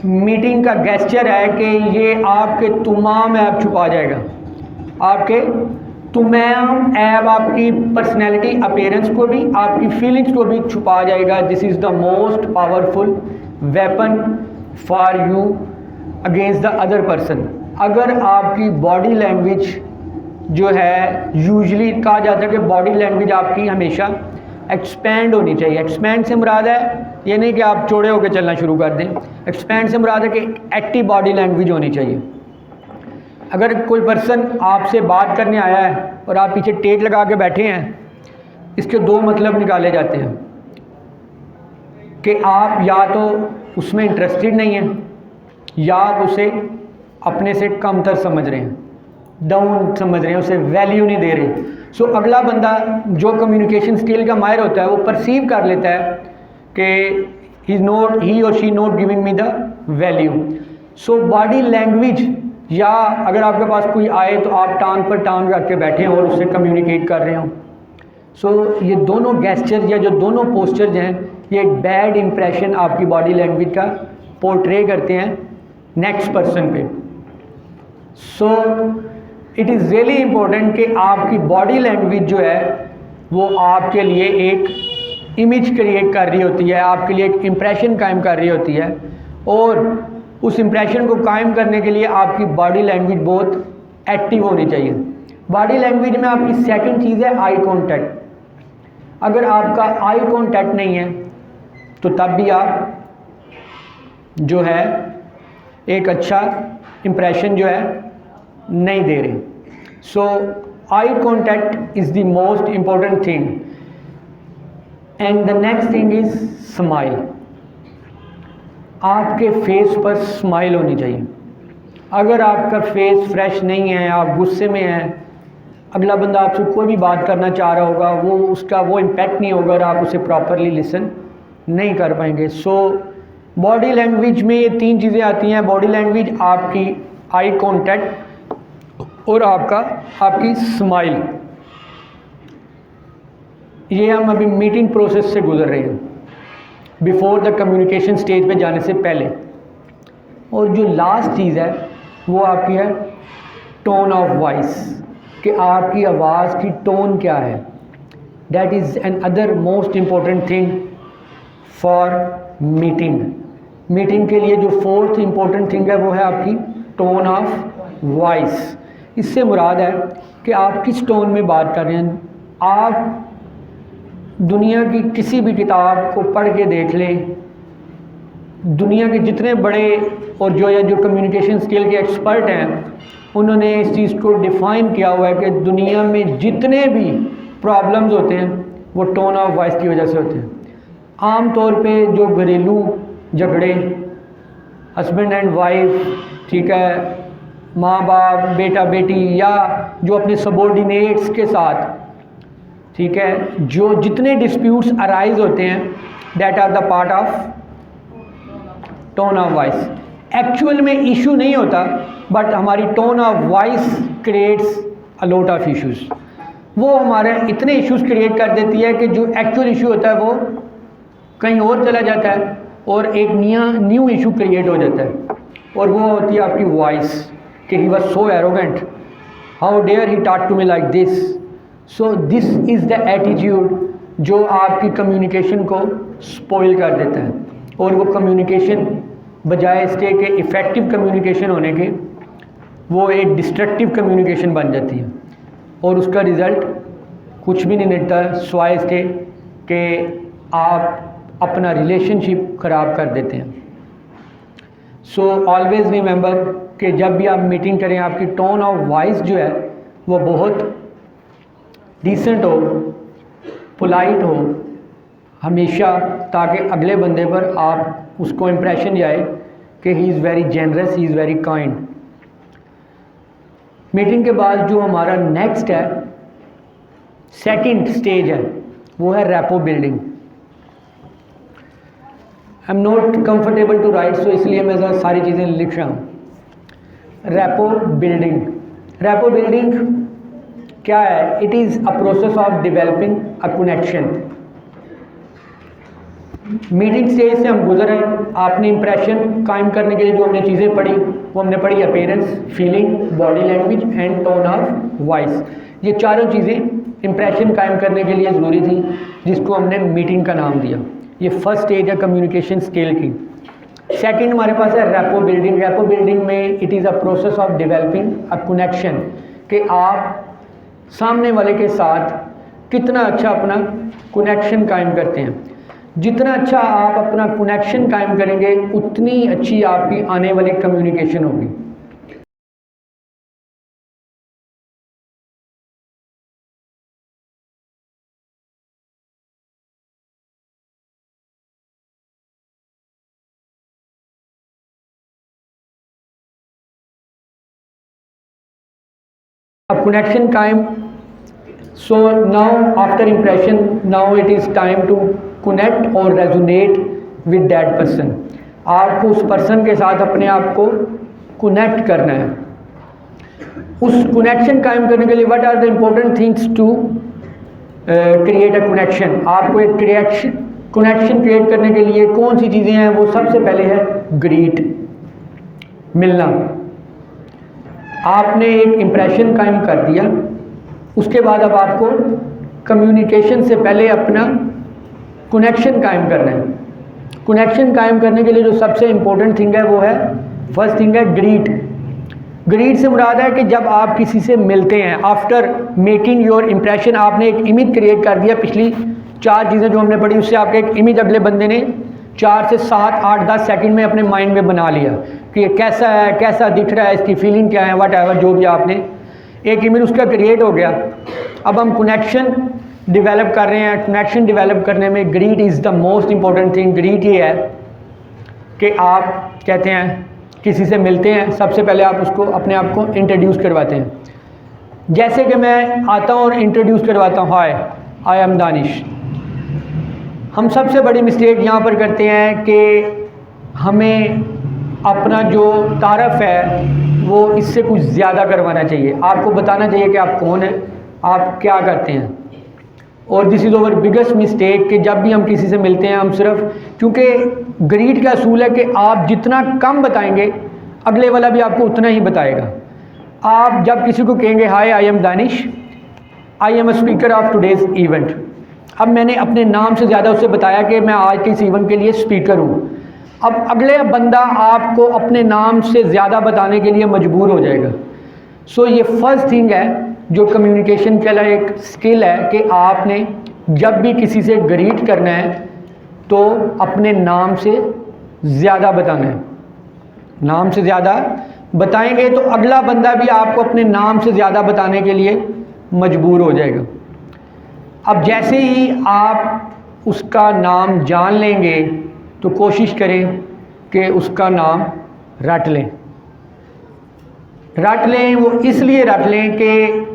मीटिंग का गेस्चर है कि ये आपके तमाम ऐप छुपा जाएगा, आपके तमाम ऐप, आपकी पर्सनैलिटी अपीयरेंस को भी, आपकी फीलिंग्स को भी छुपा जाएगा। This is the most powerful weapon for you against the other person. अगर आपकी बॉडी लैंग्वेज जो है, यूजुअली कहा जाता है कि बॉडी लैंग्वेज आपकी हमेशा एक्सपैंड होनी चाहिए। एक्सपैंड से मुराद है ये नहीं कि आप चौड़े होकर चलना शुरू कर दें, एक्सपैंड से मुराद है कि एक्टिव बॉडी लैंग्वेज होनी चाहिए। अगर कोई पर्सन आपसे बात करने आया है और आप पीछे टेक लगा के बैठे हैं, इसके दो मतलब निकाले जाते हैं कि आप या तो उसमें इंटरेस्टेड नहीं हैं या आप उसे अपने से कमतर समझ रहे हैं, डाउन समझ रहे हैं, उसे वैल्यू नहीं दे रहे। सो अगला बंदा जो कम्युनिकेशन स्किल का माहिर होता है वो परसीव कर लेता है कि ही और she not giving me the value. So body language, या अगर आपके पास कोई आए तो आप टांग पर टांग रख के बैठे हो और उससे कम्युनिकेट कर रहे हो। सो ये दोनों गेस्चर या जो दोनों पोस्चर्स हैं ये एक बैड इंप्रेशन आपकी बॉडी लैंग्वेज का पोर्ट्रे करते हैं नेक्स्ट पर्सन पे। So it is really important कि आपकी बॉडी लैंग्वेज जो है वो आपके लिए एक इमेज क्रिएट कर रही होती है, आपके लिए एक इम्प्रेशन कायम कर रही होती है, और उस इम्प्रेशन को कायम करने के लिए आपकी बॉडी लैंग्वेज बहुत एक्टिव होनी चाहिए। बॉडी लैंग्वेज में आपकी सेकंड चीज़ है आई कांटेक्ट। अगर आपका आई कांटेक्ट नहीं है तो तब भी आप जो है एक अच्छा इम्प्रेशन जो है नहीं दे रहे। So eye contact is the most important thing. And the next thing is smile. आपके फेस पर स्माइल होनी चाहिए। अगर आपका फेस फ्रेश नहीं है, आप गुस्से में हैं, अगला बंदा आपसे कोई भी बात करना चाह रहा होगा, वो उसका वो इम्पैक्ट नहीं होगा और आप उसे प्रॉपरली लिसन नहीं कर पाएंगे। सो बॉडी लैंग्वेज में ये तीन चीज़ें आती हैं, बॉडी लैंग्वेज, आपकी आई कांटेक्ट और आपकी स्माइल। ये हम अभी मीटिंग प्रोसेस से गुजर रहे हैं, बिफोर द कम्युनिकेशन स्टेज पे जाने से पहले। और जो लास्ट चीज़ है वो आपकी है टोन ऑफ वॉइस, कि आपकी आवाज़ की टोन क्या है। That is an other most important thing for meeting. Meeting के लिए जो फोर्थ इम्पोर्टेंट थिंग है वो है आपकी टोन ऑफ वॉइस। इससे मुराद है कि आप किस टोन में बात कर रहे हैं। आप दुनिया की किसी भी किताब को पढ़ के देख लें, दुनिया के जितने बड़े और जो कम्युनिकेशन स्किल के एक्सपर्ट हैं उन्होंने इस चीज़ को डिफ़ाइन किया हुआ है कि दुनिया में जितने भी प्रॉब्लम्स होते हैं वो टोन ऑफ वॉइस की वजह से होते हैं। आम तौर पे जो घरेलू झगड़े, हस्बैंड एंड वाइफ, ठीक है, माँ बाप, बेटा बेटी, या जो अपने सबॉर्डिनेट्स के साथ, ठीक है, जो जितने डिस्प्यूट्स अराइज होते हैं, that are the part of tone of voice. Actual में इशू नहीं होता, बट हमारी tone of voice creates a lot of issues. वो हमारे इतने इश्यूज क्रिएट कर देती है कि जो एक्चुअल इशू होता है वो कहीं और चला जाता है और एक न्यू इशू क्रिएट हो जाता है, और वो होती है आपकी वॉइस कि he was so arrogant, how dare he talk to me like this. So this is the attitude जो आपकी कम्युनिकेशन को स्पॉइल कर देता है, और वो कम्युनिकेशन बजाय इसके कि इफ़ेक्टिव कम्युनिकेशन होने के, वो एक डिस्ट्रक्टिव कम्युनिकेशन बन जाती है, और उसका रिज़ल्ट कुछ भी नहीं निकलता सिवाय इसके कि आप अपना रिलेशनशिप ख़राब कर देते हैं। सो ऑलवेज़ रिमेंबर कि जब भी आप मीटिंग करें, आपकी टोन ऑफ वॉइस जो है वो बहुत डिसेंट हो, पोलाइट हो हमेशा, ताकि अगले बंदे पर आप उसको इम्प्रेशन जाए कि he is very generous, he is very kind. Meeting के बाद जो हमारा नेक्स्ट है, सेकंड स्टेज है, वो है rapport building. I am not comfortable to write, so इसलिए मैं सारी चीज़ें लिख रहा हूँ। रैपो बिल्डिंग, रैपो बिल्डिंग क्या है? It is a process of developing a connection. Meeting stage से हम गुजर रहे हैं, आपने इंप्रेशन कायम करने के लिए जो हमने चीज़ें पढ़ी, वो हमने पढ़ी appearance, feeling, body language and tone of voice. ये चारों चीज़ें इंप्रेशन कायम करने के लिए ज़रूरी थी, जिसको हमने मीटिंग का नाम दिया। ये फर्स्ट स्टेज है कम्युनिकेशन स्किल की। सेकंड हमारे पास है रैपो बिल्डिंग। रैपो बिल्डिंग में it is a process of developing a connection, कि आप सामने वाले के साथ कितना अच्छा अपना कनेक्शन कायम करते हैं। जितना अच्छा आप अपना कनेक्शन कायम करेंगे, उतनी अच्छी आपकी आने वाली कम्युनिकेशन होगी। अब कनेक्शन कायम, so now after impression, now it is time to connect और रेजोनेट विद दैट पर्सन। आपको उस पर्सन के साथ अपने आप को कनेक्ट करना है। उस कनेक्शन कायम करने के लिए what are the important things to create a connection. आपको एक कनेक्शन क्रिएट करने के लिए कौन सी चीज़ें हैं? वो सबसे पहले है ग्रीट, मिलना। आपने एक इम्प्रेशन कायम कर दिया, उसके बाद अब आपको कम्युनिकेशन से पहले अपना कनेक्शन कायम करना है। कनेक्शन कायम करने के लिए जो सबसे इम्पोर्टेंट थिंग है वो है, फर्स्ट थिंग है ग्रीट। ग्रीट से मुराद है कि जब आप किसी से मिलते हैं, आफ्टर मेकिंग योर इम्प्रेशन, आपने एक इमेज क्रिएट कर दिया। पिछली चार चीज़ें जो हमने पढ़ी, उससे आपके एक इमेज अगले बंदे ने 4 से 7, 8, 10 सेकंड में अपने माइंड में बना लिया कि ये कैसा है, कैसा दिख रहा है, इसकी फीलिंग क्या है, वट एवर जो भी आपने एक इमेज उसका क्रिएट हो गया। अब हम कनेक्शन डेवलप कर रहे हैं। कनेक्शन डेवलप करने में greet is the most important thing. Greet ये है कि आप कहते हैं किसी से मिलते हैं, सबसे पहले आप उसको अपने आप को इंट्रोड्यूस करवाते हैं। जैसे कि मैं आता हूँ और इंट्रोड्यूस करवाता हूँ, हाय आई एम दानिश। हम सबसे बड़ी मिस्टेक यहाँ पर करते हैं कि हमें अपना जो तारफ़ है वो इससे कुछ ज़्यादा करवाना चाहिए। आपको बताना चाहिए कि आप कौन हैं, आप क्या करते हैं। और this is over biggest mistake कि जब भी हम किसी से मिलते हैं, हम सिर्फ, क्योंकि ग्रीट का असूल है कि आप जितना कम बताएंगे, अगले वाला भी आपको उतना ही बताएगा। आप जब किसी को कहेंगे hi I am Danish, I am a speaker of today's event, अब मैंने अपने नाम से ज़्यादा उससे बताया कि मैं आज के इस इवेंट के लिए स्पीकर हूँ। अब अगले बंदा आपको अपने नाम से ज़्यादा बताने के लिए मजबूर हो जाएगा। सो ये फर्स्ट थिंग है जो कम्युनिकेशन के लिए एक स्किल है कि आपने जब भी किसी से ग्रीट करना है तो अपने नाम से ज़्यादा बताना है। नाम से ज़्यादा बताएंगे तो अगला बंदा भी आपको अपने नाम से ज़्यादा बताने के लिए मजबूर हो जाएगा। अब जैसे ही आप उसका नाम जान लेंगे तो कोशिश करें कि उसका नाम रट लें। रट लें वो इसलिए रट लें कि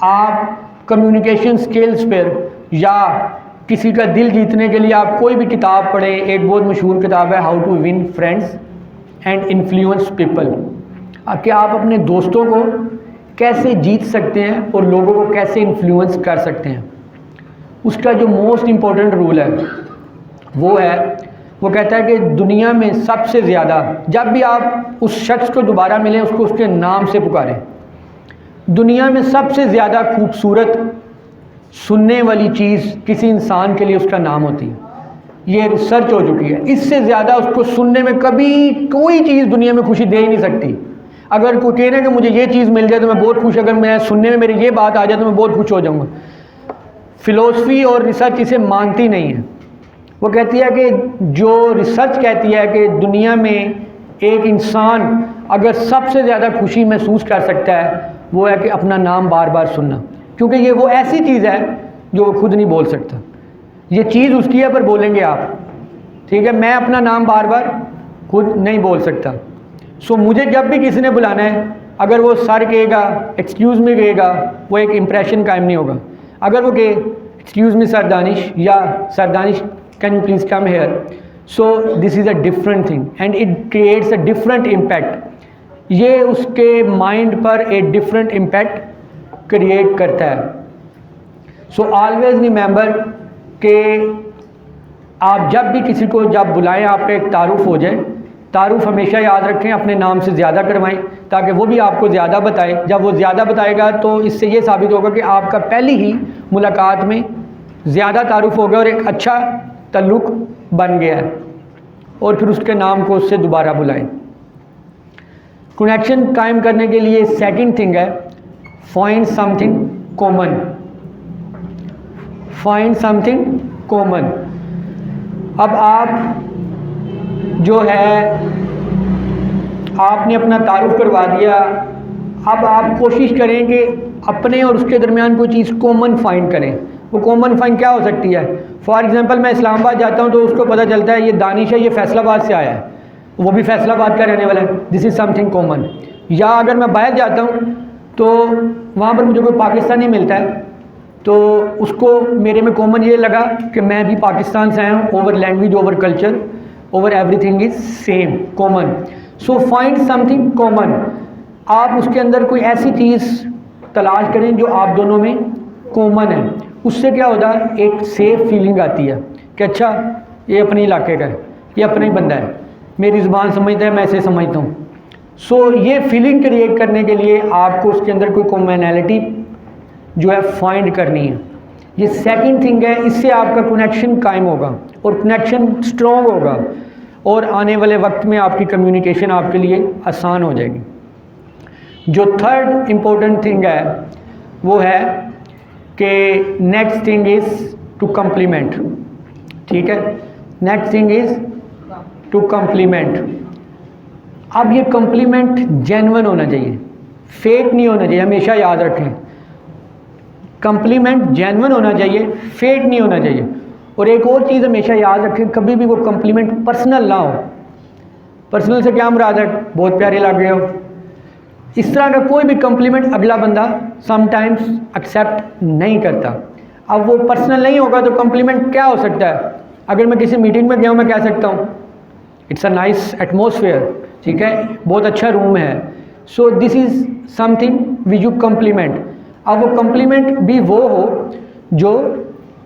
आप कम्युनिकेशन स्किल्स पर या किसी का दिल जीतने के लिए आप कोई भी किताब पढ़ें। एक बहुत मशहूर किताब है how to win friends and influence people, कि आप अपने दोस्तों को कैसे जीत सकते हैं और लोगों को कैसे इन्फ्लुएंस कर सकते हैं। उसका जो मोस्ट इम्पोर्टेंट रूल है वो कहता है कि दुनिया में सबसे ज़्यादा, जब भी आप उस शख्स को दोबारा मिलें उसको उसके नाम से पुकारें। दुनिया में सबसे ज़्यादा खूबसूरत सुनने वाली चीज़ किसी इंसान के लिए उसका नाम होती है। ये रिसर्च हो चुकी है। इससे ज़्यादा उसको सुनने में कभी कोई चीज़ दुनिया में खुशी दे ही नहीं सकती। अगर कोई कहे ना कि मुझे ये चीज़ मिल जाए तो मैं बहुत खुश, अगर मैं सुनने में मेरी ये बात आ जाए तो मैं बहुत खुश हो जाऊँगा। फ़िलोसफी और रिसर्च इसे मानती नहीं है। वो कहती है कि जो रिसर्च कहती है कि दुनिया में एक इंसान अगर सबसे ज़्यादा खुशी महसूस कर सकता है वो है कि अपना नाम बार बार सुनना, क्योंकि ये वो ऐसी चीज़ है जो वो खुद नहीं बोल सकता। ये चीज़ उसकी है पर बोलेंगे आप, ठीक है। मैं अपना नाम बार बार खुद नहीं बोल सकता। सो मुझे जब भी किसी ने बुलाना है, अगर वो सर कहेगा एक्सक्यूज़ मी कहेगा, वो एक इम्प्रेशन कायम नहीं होगा। अगर वो कहे एक्सक्यूज़ मी सर दानिश या sir Danish can you please come here, so this is a different thing and it creates a different impact. ये उसके माइंड पर एक डिफरेंट इम्पैक्ट क्रिएट करता है। सो ऑलवेज रिमेंबर कि आप जब भी किसी को जब बुलाएं आपका एक तारुफ हो जाए। तारुफ हमेशा याद रखें, अपने नाम से ज़्यादा करवाएं ताकि वो भी आपको ज़्यादा बताए। जब वो ज़्यादा बताएगा तो इससे ये साबित होगा कि आपका पहली ही मुलाकात में ज़्यादा तारुफ हो गया और एक अच्छा ताल्लुक़ बन गया है। और फिर उसके नाम को उससे दोबारा बुलाएं। कनेक्शन कायम करने के लिए सेकंड थिंग है find something common. Find something common. अब आप जो है आपने अपना तारुफ करवा दिया, अब आप कोशिश करें कि अपने और उसके दरमियान कोई चीज़ कॉमन फाइंड करें। वो कॉमन फाइंड क्या हो सकती है? फॉर एग्जांपल मैं इस्लामाबाद जाता हूँ तो उसको पता चलता है ये दानिश है, ये फैसलाबाद से आया है, वो भी फैसलाबाद का रहने वाला है। This is something common. या अगर मैं बाहर जाता हूँ तो वहाँ पर मुझे कोई पाकिस्तानी मिलता है तो उसको मेरे में कॉमन ये लगा कि मैं भी पाकिस्तान से आया हूँ। Over language, over culture, over everything is same, common. So find something common. आप उसके अंदर कोई ऐसी चीज़ तलाश करें जो आप दोनों में कॉमन है। उससे क्या होता है, एक सेफ फीलिंग आती है कि अच्छा ये अपने इलाके का है, ये अपना ही बंदा है, मेरी ज़ुबान समझता है, मैं इसे समझता हूँ। सो ये फीलिंग क्रिएट करने के लिए आपको उसके अंदर कोई कॉमनैलिटी जो है फाइंड करनी है। ये सेकंड थिंग है, इससे आपका कनेक्शन कायम होगा और कनेक्शन स्ट्रॉन्ग होगा और आने वाले वक्त में आपकी कम्युनिकेशन आपके लिए आसान हो जाएगी। जो थर्ड इम्पोर्टेंट थिंग है वो है कि next thing is to compliment. ठीक है, next thing is to compliment. अब ये कम्प्लीमेंट जेन्युइन होना चाहिए, फेक नहीं होना चाहिए। हमेशा याद रखें, कम्प्लीमेंट जेन्युइन होना चाहिए, फेक नहीं होना चाहिए। और एक और चीज़ हमेशा याद रखें, कभी भी वो कम्प्लीमेंट पर्सनल ना हो। पर्सनल से क्या मुराद है? बहुत प्यारे लग रहे हो, इस तरह का कोई भी कम्प्लीमेंट अगला बंदा समटाइम्स एक्सेप्ट नहीं करता। अब वो पर्सनल नहीं होगा तो कम्प्लीमेंट क्या हो सकता है? अगर मैं किसी मीटिंग में गया हूँ, मैं कह सकता हूँ इट्स अ नाइस एटमॉस्फेयर, ठीक है, बहुत अच्छा रूम है। सो this is something which you complement. अब वो कम्प्लीमेंट भी वो हो जो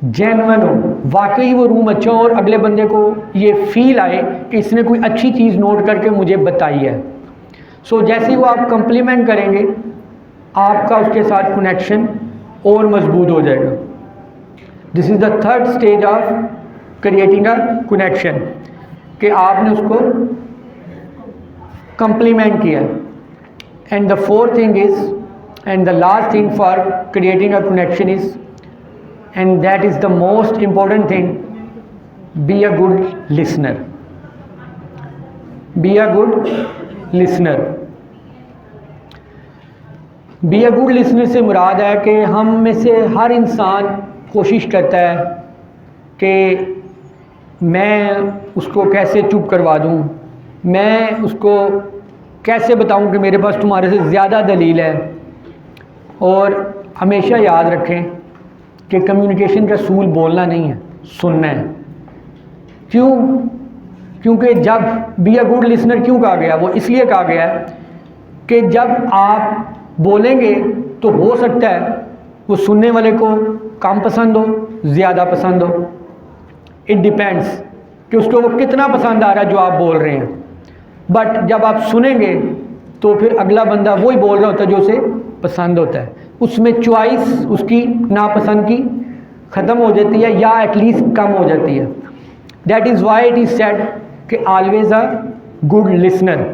जेन्युइन हो, वाकई वो रूम अच्छा हो और अगले बंदे को ये फील आए कि इसने कोई अच्छी चीज़ नोट करके मुझे बताई है। सो जैसे ही वो आप कम्प्लीमेंट करेंगे आपका उसके साथ कनेक्शन और मजबूत हो जाएगा। This is the third stage of creating a connection, कि आपने उसको कम्प्लीमेंट किया। And the fourth thing is and the last thing for creating a connection is, and that is the most important thing, be a good listener. Be a good listener. Be a good listener से मुराद है कि हम में से हर इंसान कोशिश करता है कि मैं उसको कैसे चुप करवा दूँ, मैं उसको कैसे बताऊं कि मेरे पास तुम्हारे से ज़्यादा दलील है। और हमेशा याद रखें कि कम्युनिकेशन का असूल बोलना नहीं है, सुनना है। क्यों? क्योंकि जब बी अ गुड लिसनर क्यों कहा गया, वो इसलिए कहा गया है कि जब आप बोलेंगे तो हो सकता है वो सुनने वाले को कम पसंद हो, ज़्यादा पसंद हो। इट डिपेंड्स कि उसको वो कितना पसंद आ रहा है जो आप बोल रहे हैं। बट जब आप सुनेंगे तो फिर अगला बंदा वही बोल रहा होता है जो उसे पसंद होता है। उसमें चॉइस उसकी नापसंद की ख़त्म हो जाती है या एटलीस्ट कम हो जाती है। That is why it is said कि always a good listener.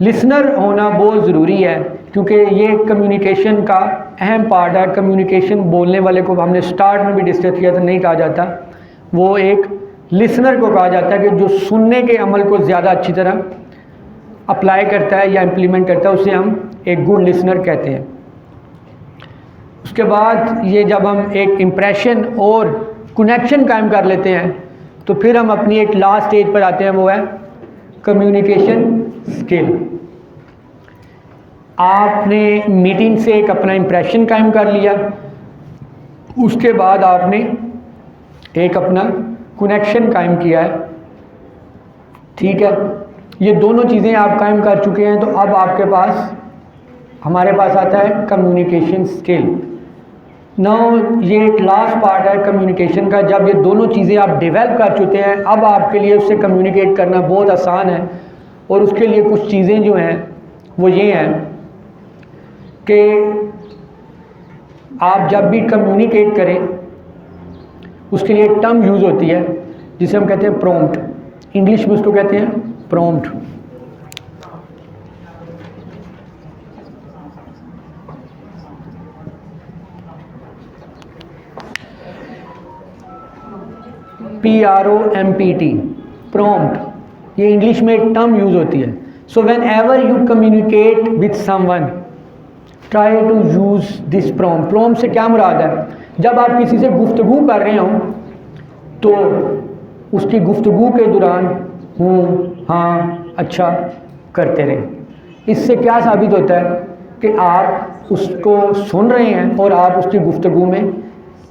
Listener होना बहुत ज़रूरी है क्योंकि ये कम्युनिकेशन का अहम पार्ट है। कम्युनिकेशन बोलने वाले को हमने स्टार्ट में भी डिस्कस किया था, नहीं कहा जाता, वो एक लिसनर को कहा जाता है कि जो सुनने के अमल को ज़्यादा अच्छी तरह अप्लाई करता है या इम्प्लीमेंट करता है, उसे हम एक गुड लिसनर कहते हैं। उसके बाद ये जब हम एक इम्प्रेशन और कनेक्शन कायम कर लेते हैं तो फिर हम अपनी एक लास्ट स्टेज पर आते हैं, वो है कम्युनिकेशन स्किल। आपने मीटिंग से एक अपना इम्प्रेशन कायम कर लिया, उसके बाद आपने एक अपना कनेक्शन कायम किया है, ठीक है। ये दोनों चीज़ें आप कायम कर चुके हैं तो अब आपके पास, हमारे पास आता है कम्युनिकेशन स्किल। नाउ ये एक लास्ट पार्ट है कम्युनिकेशन का। जब ये दोनों चीज़ें आप डेवलप कर चुके हैं, अब आपके लिए उससे कम्युनिकेट करना बहुत आसान है। और उसके लिए कुछ चीज़ें जो हैं वो ये हैं कि आप जब भी कम्युनिकेट करें उसके लिए एक टर्म यूज़ होती है जिसे हम कहते हैं प्रॉम्प्ट। इंग्लिश में उसको कहते हैं प्रॉम्प्ट। PROMPT, prompt. ये इंग्लिश में एक टर्म यूज़ होती है। So whenever you communicate with someone try to use this prompt. Prompt से क्या मुराद है? जब आप किसी से गुफ्तगू कर रहे हो तो उसकी गुफ्तगू के दौरान हूँ, हाँ, अच्छा करते रहें। इससे क्या साबित होता है कि आप उसको सुन रहे हैं और आप उसकी गुफ्तगू में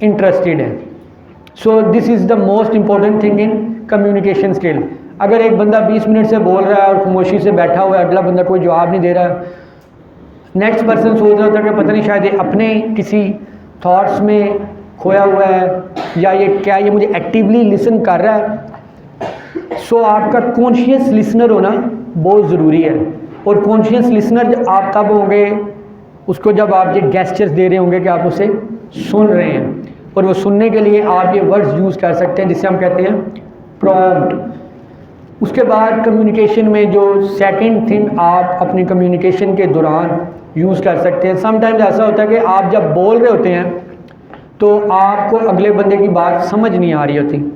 इंटरेस्टेड हैं। सो this is the most important thing in communication skill. अगर एक बंदा 20 मिनट से बोल रहा है और खामोशी से बैठा हुआ है, अगला बंदा कोई जवाब नहीं दे रहा है, नेक्स्ट पर्सन सोच रहा होता है कि पता नहीं शायद ये अपने किसी थॉट्स में खोया हुआ है या ये क्या ये मुझे एक्टिवली लिसन कर रहा है। सो आपका कॉन्शियस लिसनर होना बहुत ज़रूरी है। और कॉन्शियस लिसनर आप तब होंगे उसको जब आप ये गेस्चर्स दे रहे होंगे कि आप उसे सुन रहे हैं। और वो सुनने के लिए आप ये वर्ड्स यूज़ कर सकते हैं जिसे हम कहते हैं प्रॉम्प्ट। उसके बाद कम्युनिकेशन में जो सेकंड थिंग आप अपनी कम्युनिकेशन के दौरान यूज़ कर सकते हैं। समटाइम्स ऐसा होता है कि आप जब बोल रहे होते हैं तो आपको अगले बंदे की बात समझ नहीं आ रही होती,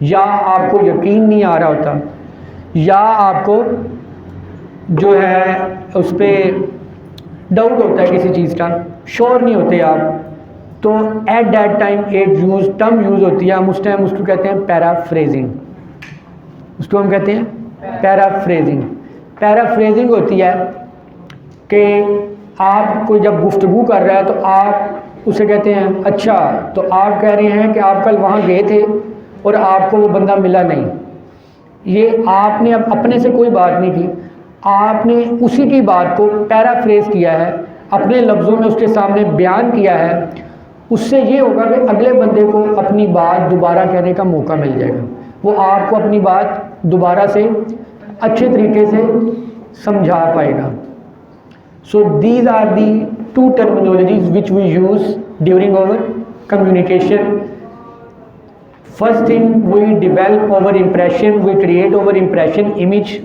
या आपको यकीन नहीं आ रहा होता, या आपको जो है उस पर डाउट होता है किसी चीज़ का, श्योर नहीं होते आप। तो एट दैट टाइम एक टर्म यूज़ होती है, हम उस टाइम उसको कहते हैं पैराफ्रेजिंग। उसको हम कहते हैं पैराफ्रेजिंग। पैराफ्रेजिंग होती है कि आप कोई जब गुफ्तगू कर रहा है तो आप उसे कहते हैं, अच्छा तो आप कह रहे हैं कि आप कल वहाँ गए थे और आपको वो बंदा मिला नहीं। ये आपने अब अपने से कोई बात नहीं की, आपने उसी की बात को पैराफ्रेज किया है, अपने लफ्ज़ों में उसके सामने बयान किया है। उससे ये होगा कि अगले बंदे को अपनी बात दोबारा कहने का मौका मिल जाएगा, वो आपको अपनी बात दोबारा से अच्छे तरीके से समझा पाएगा। So these are the two terminologies which we use during our communication. First thing, we develop our impression, we create our impression image.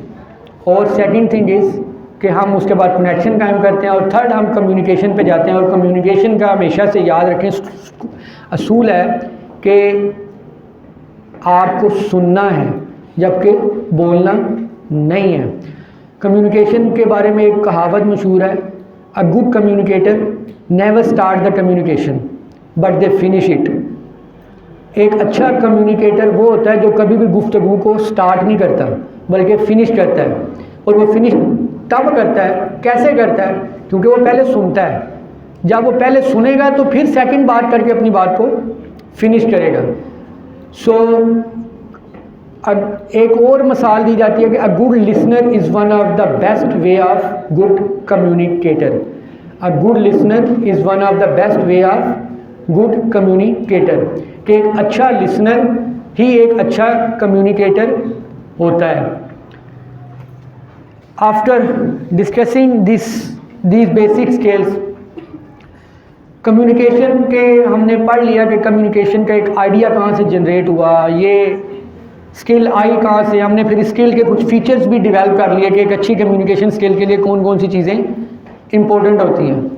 और सेकंड थिंग इज़ कि हम उसके बाद कनेक्शन कायम करते हैं। और थर्ड, हम कम्युनिकेशन पे जाते हैं। और कम्युनिकेशन का हमेशा से याद रखें असूल है कि आपको सुनना है जबकि बोलना नहीं है। कम्युनिकेशन के बारे में एक कहावत मशहूर है, अ good communicator never start the communication but they finish it. एक अच्छा कम्युनिकेटर वो होता है जो कभी भी गुफ्तगू को स्टार्ट नहीं करता बल्कि फिनिश करता है। और वो फिनिश तब करता है। कैसे करता है? क्योंकि वो पहले सुनता है। जब वो पहले सुनेगा तो फिर सेकंड बात करके अपनी बात को फिनिश करेगा। एक और मिसाल दी जाती है कि अ good listener is one of the best way of good communicator. A good listener is one of the best way of good communicator, कि एक अच्छा लिसनर ही एक अच्छा कम्युनिकेटर होता है। After discussing these basic skills, communication के हमने पढ़ लिया कि कम्युनिकेशन का एक आइडिया कहाँ से जनरेट हुआ, ये स्किल आई कहाँ से। हमने फिर स्किल के कुछ फीचर्स भी डेवलप कर लिए कि एक अच्छी कम्युनिकेशन स्किल के लिए कौन कौन सी चीज़ें इम्पोर्टेंट होती हैं।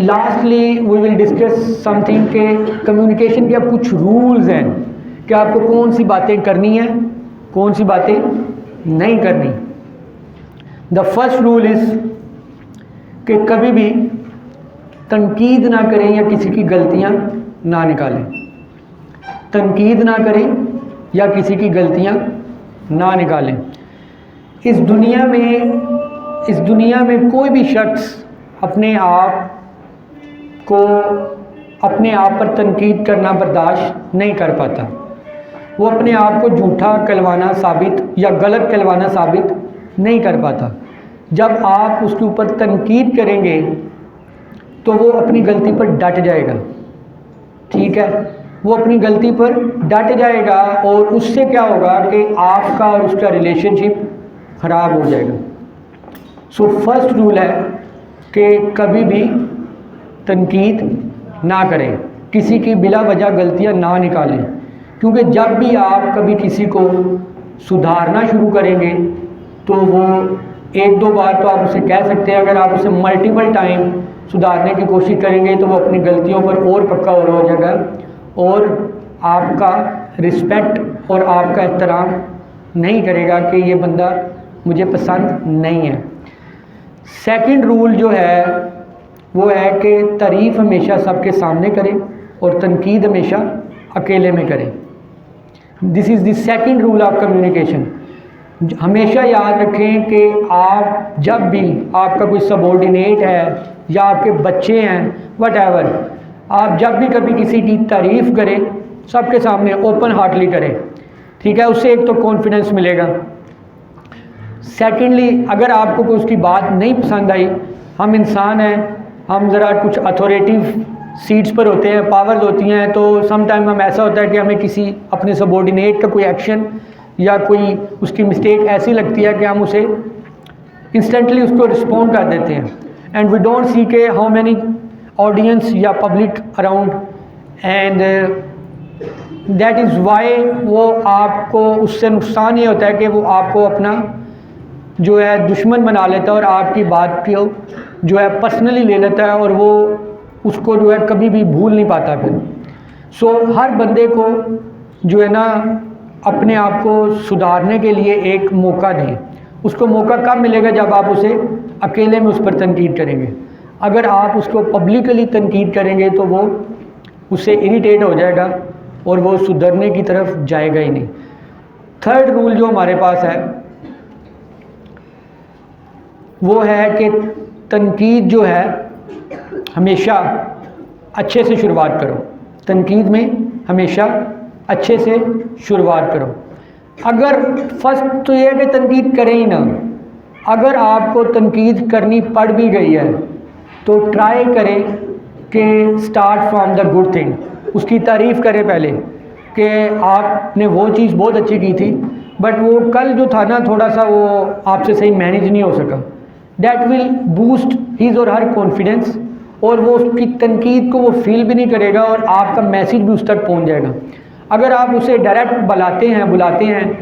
Lastly we will discuss something के कम्युनिकेशन के अब कुछ रूल्स हैं कि आपको कौन सी बातें करनी है, कौन सी बातें नहीं करनी। द फर्स्ट रूल इज़ कि कभी भी तनकीद ना करें या किसी की गलतियां ना निकालें। तनकीद ना करें या किसी की गलतियां ना निकालें। इस दुनिया में कोई भी शख्स अपने आप पर तनकीद करना बर्दाश्त नहीं कर पाता। वो अपने आप को झूठा कहलवाना साबित या गलत कहलवाना साबित नहीं कर पाता। जब आप उसके ऊपर तनकीद करेंगे तो वो अपनी गलती पर डट जाएगा, ठीक है, वो अपनी गलती पर डट जाएगा और उससे क्या होगा कि आपका और उसका रिलेशनशिप ख़राब हो जाएगा। सो फर्स्ट रूल है कि कभी भी तनकीद ना करें, किसी की बिला वजह गलतियां ना निकालें, क्योंकि जब भी आप कभी किसी को सुधारना शुरू करेंगे तो वो एक दो बार तो आप उसे कह सकते हैं, अगर आप उसे मल्टीपल टाइम सुधारने की कोशिश करेंगे तो वो अपनी गलतियों पर और पक्का और हो जाएगा और आपका रिस्पेक्ट और आपका एहतराम नहीं करेगा कि ये बंदा मुझे पसंद नहीं है। सेकंड रूल जो है वो है कि तारीफ़ हमेशा सबके सामने करें और तनकीद हमेशा अकेले में करें। This is the second rule of communication. हमेशा याद रखें कि आप जब भी आपका कोई सबॉर्डिनेट है या आपके बच्चे हैं व्हाटएवर, आप जब भी कभी किसी की तारीफ़ करें सबके सामने ओपन हार्टली करें, ठीक है, उससे एक तो कॉन्फिडेंस मिलेगा। सेकेंडली, अगर आपको कोई उसकी बात नहीं पसंद आई, हम इंसान हैं, हम ज़रा कुछ अथॉरिटिव सीट्स पर होते हैं, पावर्स होती हैं, तो सम टाइम हम ऐसा होता है कि हमें किसी अपने सबॉर्डिनेट का कोई एक्शन या कोई उसकी मिस्टेक ऐसी लगती है कि हम उसे इंस्टेंटली उसको रिस्पॉन्ड कर देते हैं। एंड वी डोंट सी के हाउ मैनी ऑडियंस या public around, and that is Y वो आपको उससे नुकसान ये होता है कि वो आपको अपना जो है दुश्मन बना लेता है और आपकी बात को जो है पर्सनली ले लेता है और वो उसको जो है कभी भी भूल नहीं पाता फिर। सो हर बंदे को जो है ना अपने आप को सुधारने के लिए एक मौका दें। उसको मौका कब मिलेगा? जब आप उसे अकेले में उस पर तनकीद करेंगे। अगर आप उसको पब्लिकली तनकीद करेंगे तो वो उससे इरिटेट हो जाएगा और वो सुधरने की तरफ जाएगा ही नहीं। थर्ड रूल जो हमारे पास है वो है कि तनकीद जो है हमेशा अच्छे से शुरुआत करो। तनकीद में हमेशा अच्छे से शुरुआत करो। अगर फर्स्ट तो ये है कि तनकीद करें ही ना। अगर आपको तनकीद करनी पड़ भी गई है तो ट्राई करें कि start from the good thing. उसकी तारीफ़ करें पहले कि आपने वो चीज़ बहुत अच्छी की थी, बट वो कल जो था ना थोड़ा सा वो आपसे सही मैनेज नहीं हो सका। दैट विल बूस्ट हिज और हर कॉन्फिडेंस, और वो उसकी तनकीद को वो फील भी नहीं करेगा और आपका मैसेज भी उस तक पहुंच जाएगा। अगर आप उसे डायरेक्ट बुलाते हैं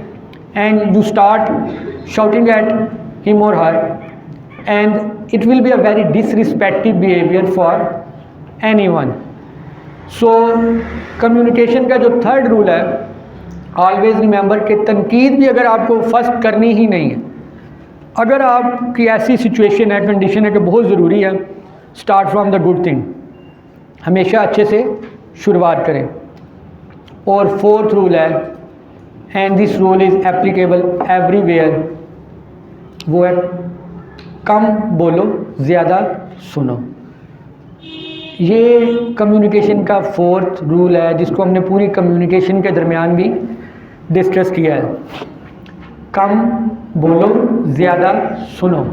and you start shouting at him और her, and it will be a very disrespective behaviour for anyone. So communication का जो थर्ड रूल है, ऑलवेज रिमेंबर कि तनकीद भी अगर आपको फर्स्ट करनी ही नहीं है, अगर आपकी ऐसी सिचुएशन है, कंडीशन है कि बहुत ज़रूरी है, start from the good thing. हमेशा अच्छे से शुरुआत करें। और फोर्थ रूल है, and this rule is applicable everywhere, वो है कम बोलो ज़्यादा सुनो। ये कम्युनिकेशन का 4th रूल है जिसको हमने पूरी कम्युनिकेशन के दरमियान भी डिस्कस किया है। कम बोलो ज़्यादा सुनो।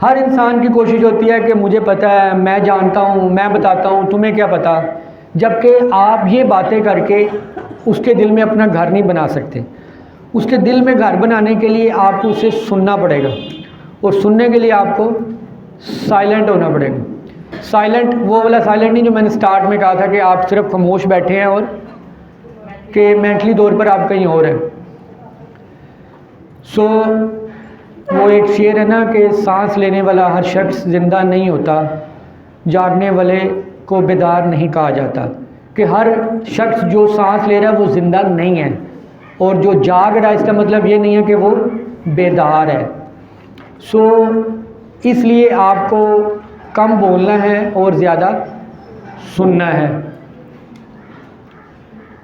हर इंसान की कोशिश होती है कि मुझे पता है, मैं जानता हूँ, मैं बताता हूँ, तुम्हें क्या पता, जबकि आप ये बातें करके उसके दिल में अपना घर नहीं बना सकते। उसके दिल में घर बनाने के लिए आपको उसे सुनना पड़ेगा, और सुनने के लिए आपको साइलेंट होना पड़ेगा। साइलेंट वो वाला साइलेंट नहीं जो मैंने स्टार्ट में कहा था कि आप सिर्फ खामोश बैठे हैं और कि मेंटली तौर पर आप कहीं और हैं। सो वो एक शेर है ना कि सांस लेने वाला हर शख्स ज़िंदा नहीं होता, जागने वाले को बेदार नहीं कहा जाता। कि हर शख्स जो सांस ले रहा है वो ज़िंदा नहीं है, और जो जाग रहा है इसका मतलब ये नहीं है कि वो बेदार है। सो इसलिए आपको कम बोलना है और ज़्यादा सुनना है।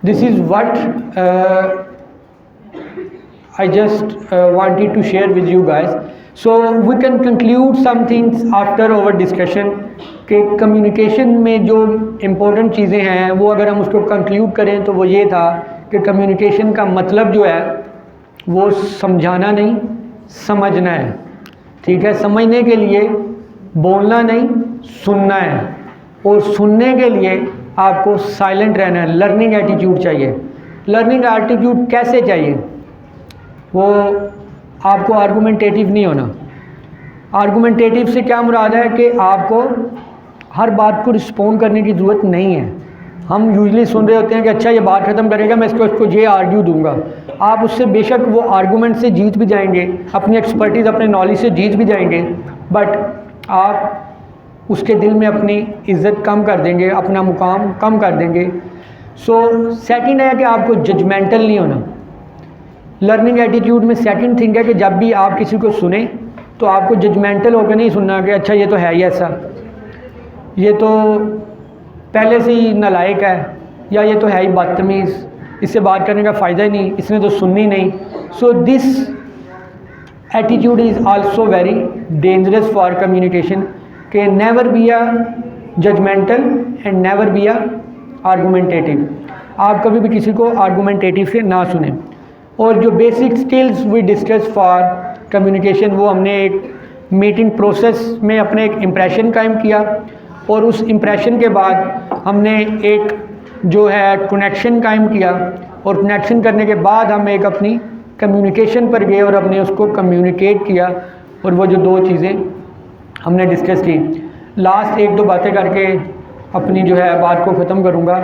This is what I just wanted to share with you guys. So we can conclude some things after our discussion कि कम्युनिकेशन में जो इम्पोर्टेंट चीज़ें हैं वो अगर हम उसको कंक्लूड करें तो वो ये था कि कम्युनिकेशन का मतलब जो है वो समझाना नहीं, समझना है। ठीक है, समझने के लिए बोलना नहीं, सुनना है, और सुनने के लिए आपको साइलेंट रहना है। लर्निंग एटीट्यूड चाहिए। लर्निंग एटीट्यूड कैसे चाहिए? वो आपको आर्गूमेंटेटिव नहीं होना। आर्गूमेंटेटिव से क्या मुराद है कि आपको हर बात को रिस्पॉन्ड करने की ज़रूरत नहीं है। हम यूजली सुन रहे होते हैं कि अच्छा ये बात ख़त्म करेगा, मैं इसको ये आर्ग्यू दूंगा। आप उससे बेशक वो आर्गूमेंट से जीत भी जाएंगे, अपनी एक्सपर्टीज़ अपने नॉलेज से जीत भी जाएंगे, बट आप उसके दिल में अपनी इज़्ज़त कम कर देंगे, अपना मुकाम कम कर देंगे। सो सेकंड है कि आपको जजमेंटल नहीं होना। लर्निंग एटीट्यूड में सेकंड थिंग है कि जब भी आप किसी को सुने तो आपको जजमेंटल होकर नहीं सुनना कि अच्छा ये तो है ही ऐसा, ये तो पहले से ही नालायक है, या ये तो है ही बदतमीज़, इससे बात करने का फ़ायदा ही नहीं, इसने तो सुननी नहीं। So this attitude is also very dangerous for communication कि never be a judgemental and never be a argumentative. आप कभी भी किसी को आर्गूमेंटेटिव से ना सुने। और जो basic skills we discuss for communication वो हमने एक मीटिंग प्रोसेस में अपने एक इम्प्रेशन कायम किया, और उस इम्प्रेशन के बाद हमने एक जो है कनेक्शन कायम किया, और कनेक्शन करने के बाद हम एक अपनी कम्युनिकेशन पर गए और हमने उसको कम्युनिकेट किया, और वो जो 2 चीज़ें हमने डिस्कस की। लास्ट 1-2 बातें करके अपनी जो है बात को ख़त्म करूँगा।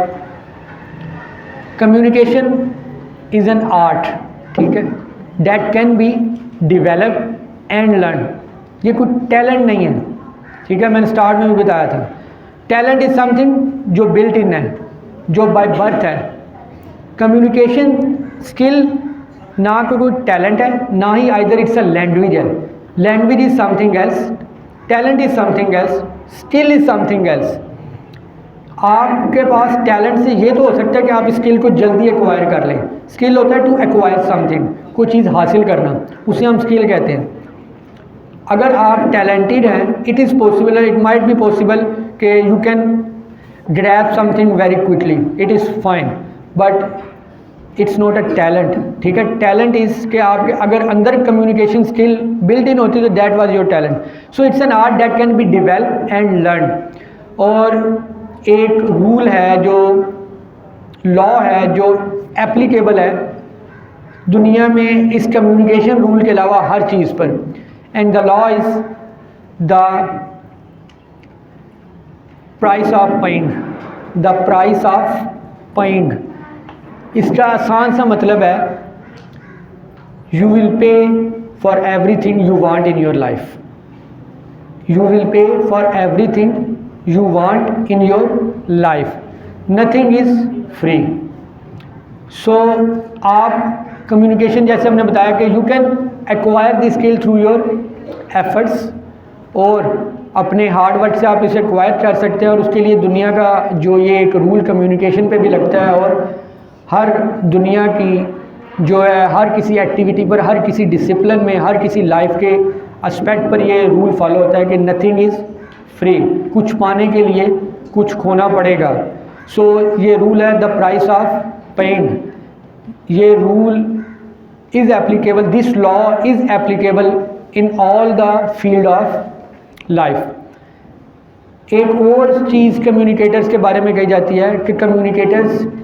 कम्युनिकेशन इज़ एन आर्ट, ठीक है, that can be develop and learn. ये कोई टैलेंट नहीं है, ठीक है, मैंने स्टार्ट में भी बताया था। टैलेंट इज़ समथिंग जो बिल्ट इन है, जो बाय बर्थ है। कम्युनिकेशन स्किल ना कोई टैलेंट है, ना ही आइदर इट्स अ लैंग्वेज है। Language is something else, talent is something else, skill is something else. आपके पास टैलेंट से ये तो हो सकता है कि आप स्किल को जल्दी एक्वायर कर लें। स्किल होता है टू एक्वायर समथिंग, कोई चीज़ हासिल करना, उसे हम स्किल कहते हैं। अगर आप टैलेंटेड हैं, it is possible, it might be possible कि you can grab something very quickly, it is fine, but it's not a talent. ठीक है, टैलेंट इज़ कि आपके अगर अंदर कम्युनिकेशन स्किल बिल्ट इन होती तो that was your talent. So it's an art that can be develop and learn. और एक रूल है, जो लॉ है, जो एप्लीकेबल है दुनिया में इस कम्युनिकेशन रूल के अलावा हर चीज़ पर, and the law is the price of paying. The price of paying, इसका आसान सा मतलब है you will pay for everything you want in your life. You will pay for everything you want in your life, nothing is free। so आप communication जैसे हमने बताया कि you can acquire the skill through your efforts, और अपने hard work से आप इसे एक्वायर कर सकते हैं। और उसके लिए दुनिया का जो ये एक रूल कम्युनिकेशन पे भी लगता है, और हर दुनिया की जो है हर किसी एक्टिविटी पर, हर किसी डिसिप्लिन में, हर किसी लाइफ के एस्पेक्ट पर ये रूल फॉलो होता है कि नथिंग इज़ फ्री, कुछ पाने के लिए कुछ खोना पड़ेगा। सो ये रूल है द प्राइस ऑफ पेइंग। ये rule is applicable, this law is applicable in all the field of life. एक और चीज़ कम्युनिकेटर्स के बारे में कही जाती है कि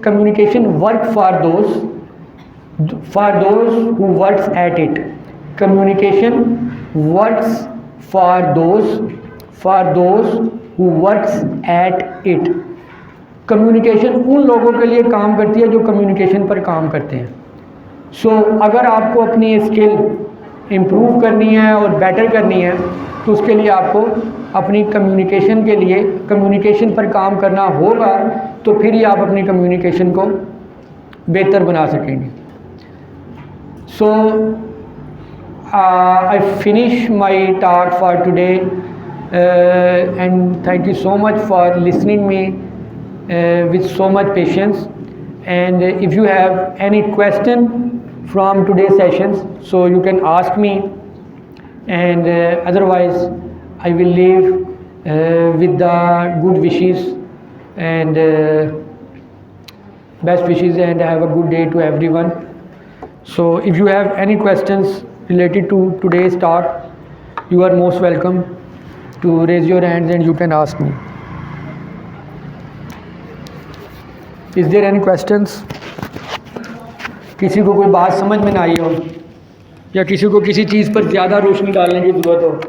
communication work for those who works at it. Communication works for those who works at it. Communication उन लोगों के लिए काम करती है जो कम्युनिकेशन पर काम करते हैं। सो अगर आपको अपनी स्किल इम्प्रूव करनी है और बेटर करनी है तो उसके लिए आपको अपनी कम्युनिकेशन के लिए कम्युनिकेशन पर काम करना होगा, तो फिर ही आप अपनी कम्युनिकेशन को बेहतर बना सकेंगे। सो I finish my talk for today and thank you so much for listening me with so much patience. And if you have any question from today's sessions, so you can ask me, and otherwise I will leave with the good wishes and best wishes, and have a good day to everyone. So if you have any questions related to today's talk, you are most welcome to raise your hands and you can ask me. Is there any questions? किसी को कोई बात समझ में ना आई हो या किसी को किसी चीज़ पर ज़्यादा रोशनी डालने की ज़रूरत हो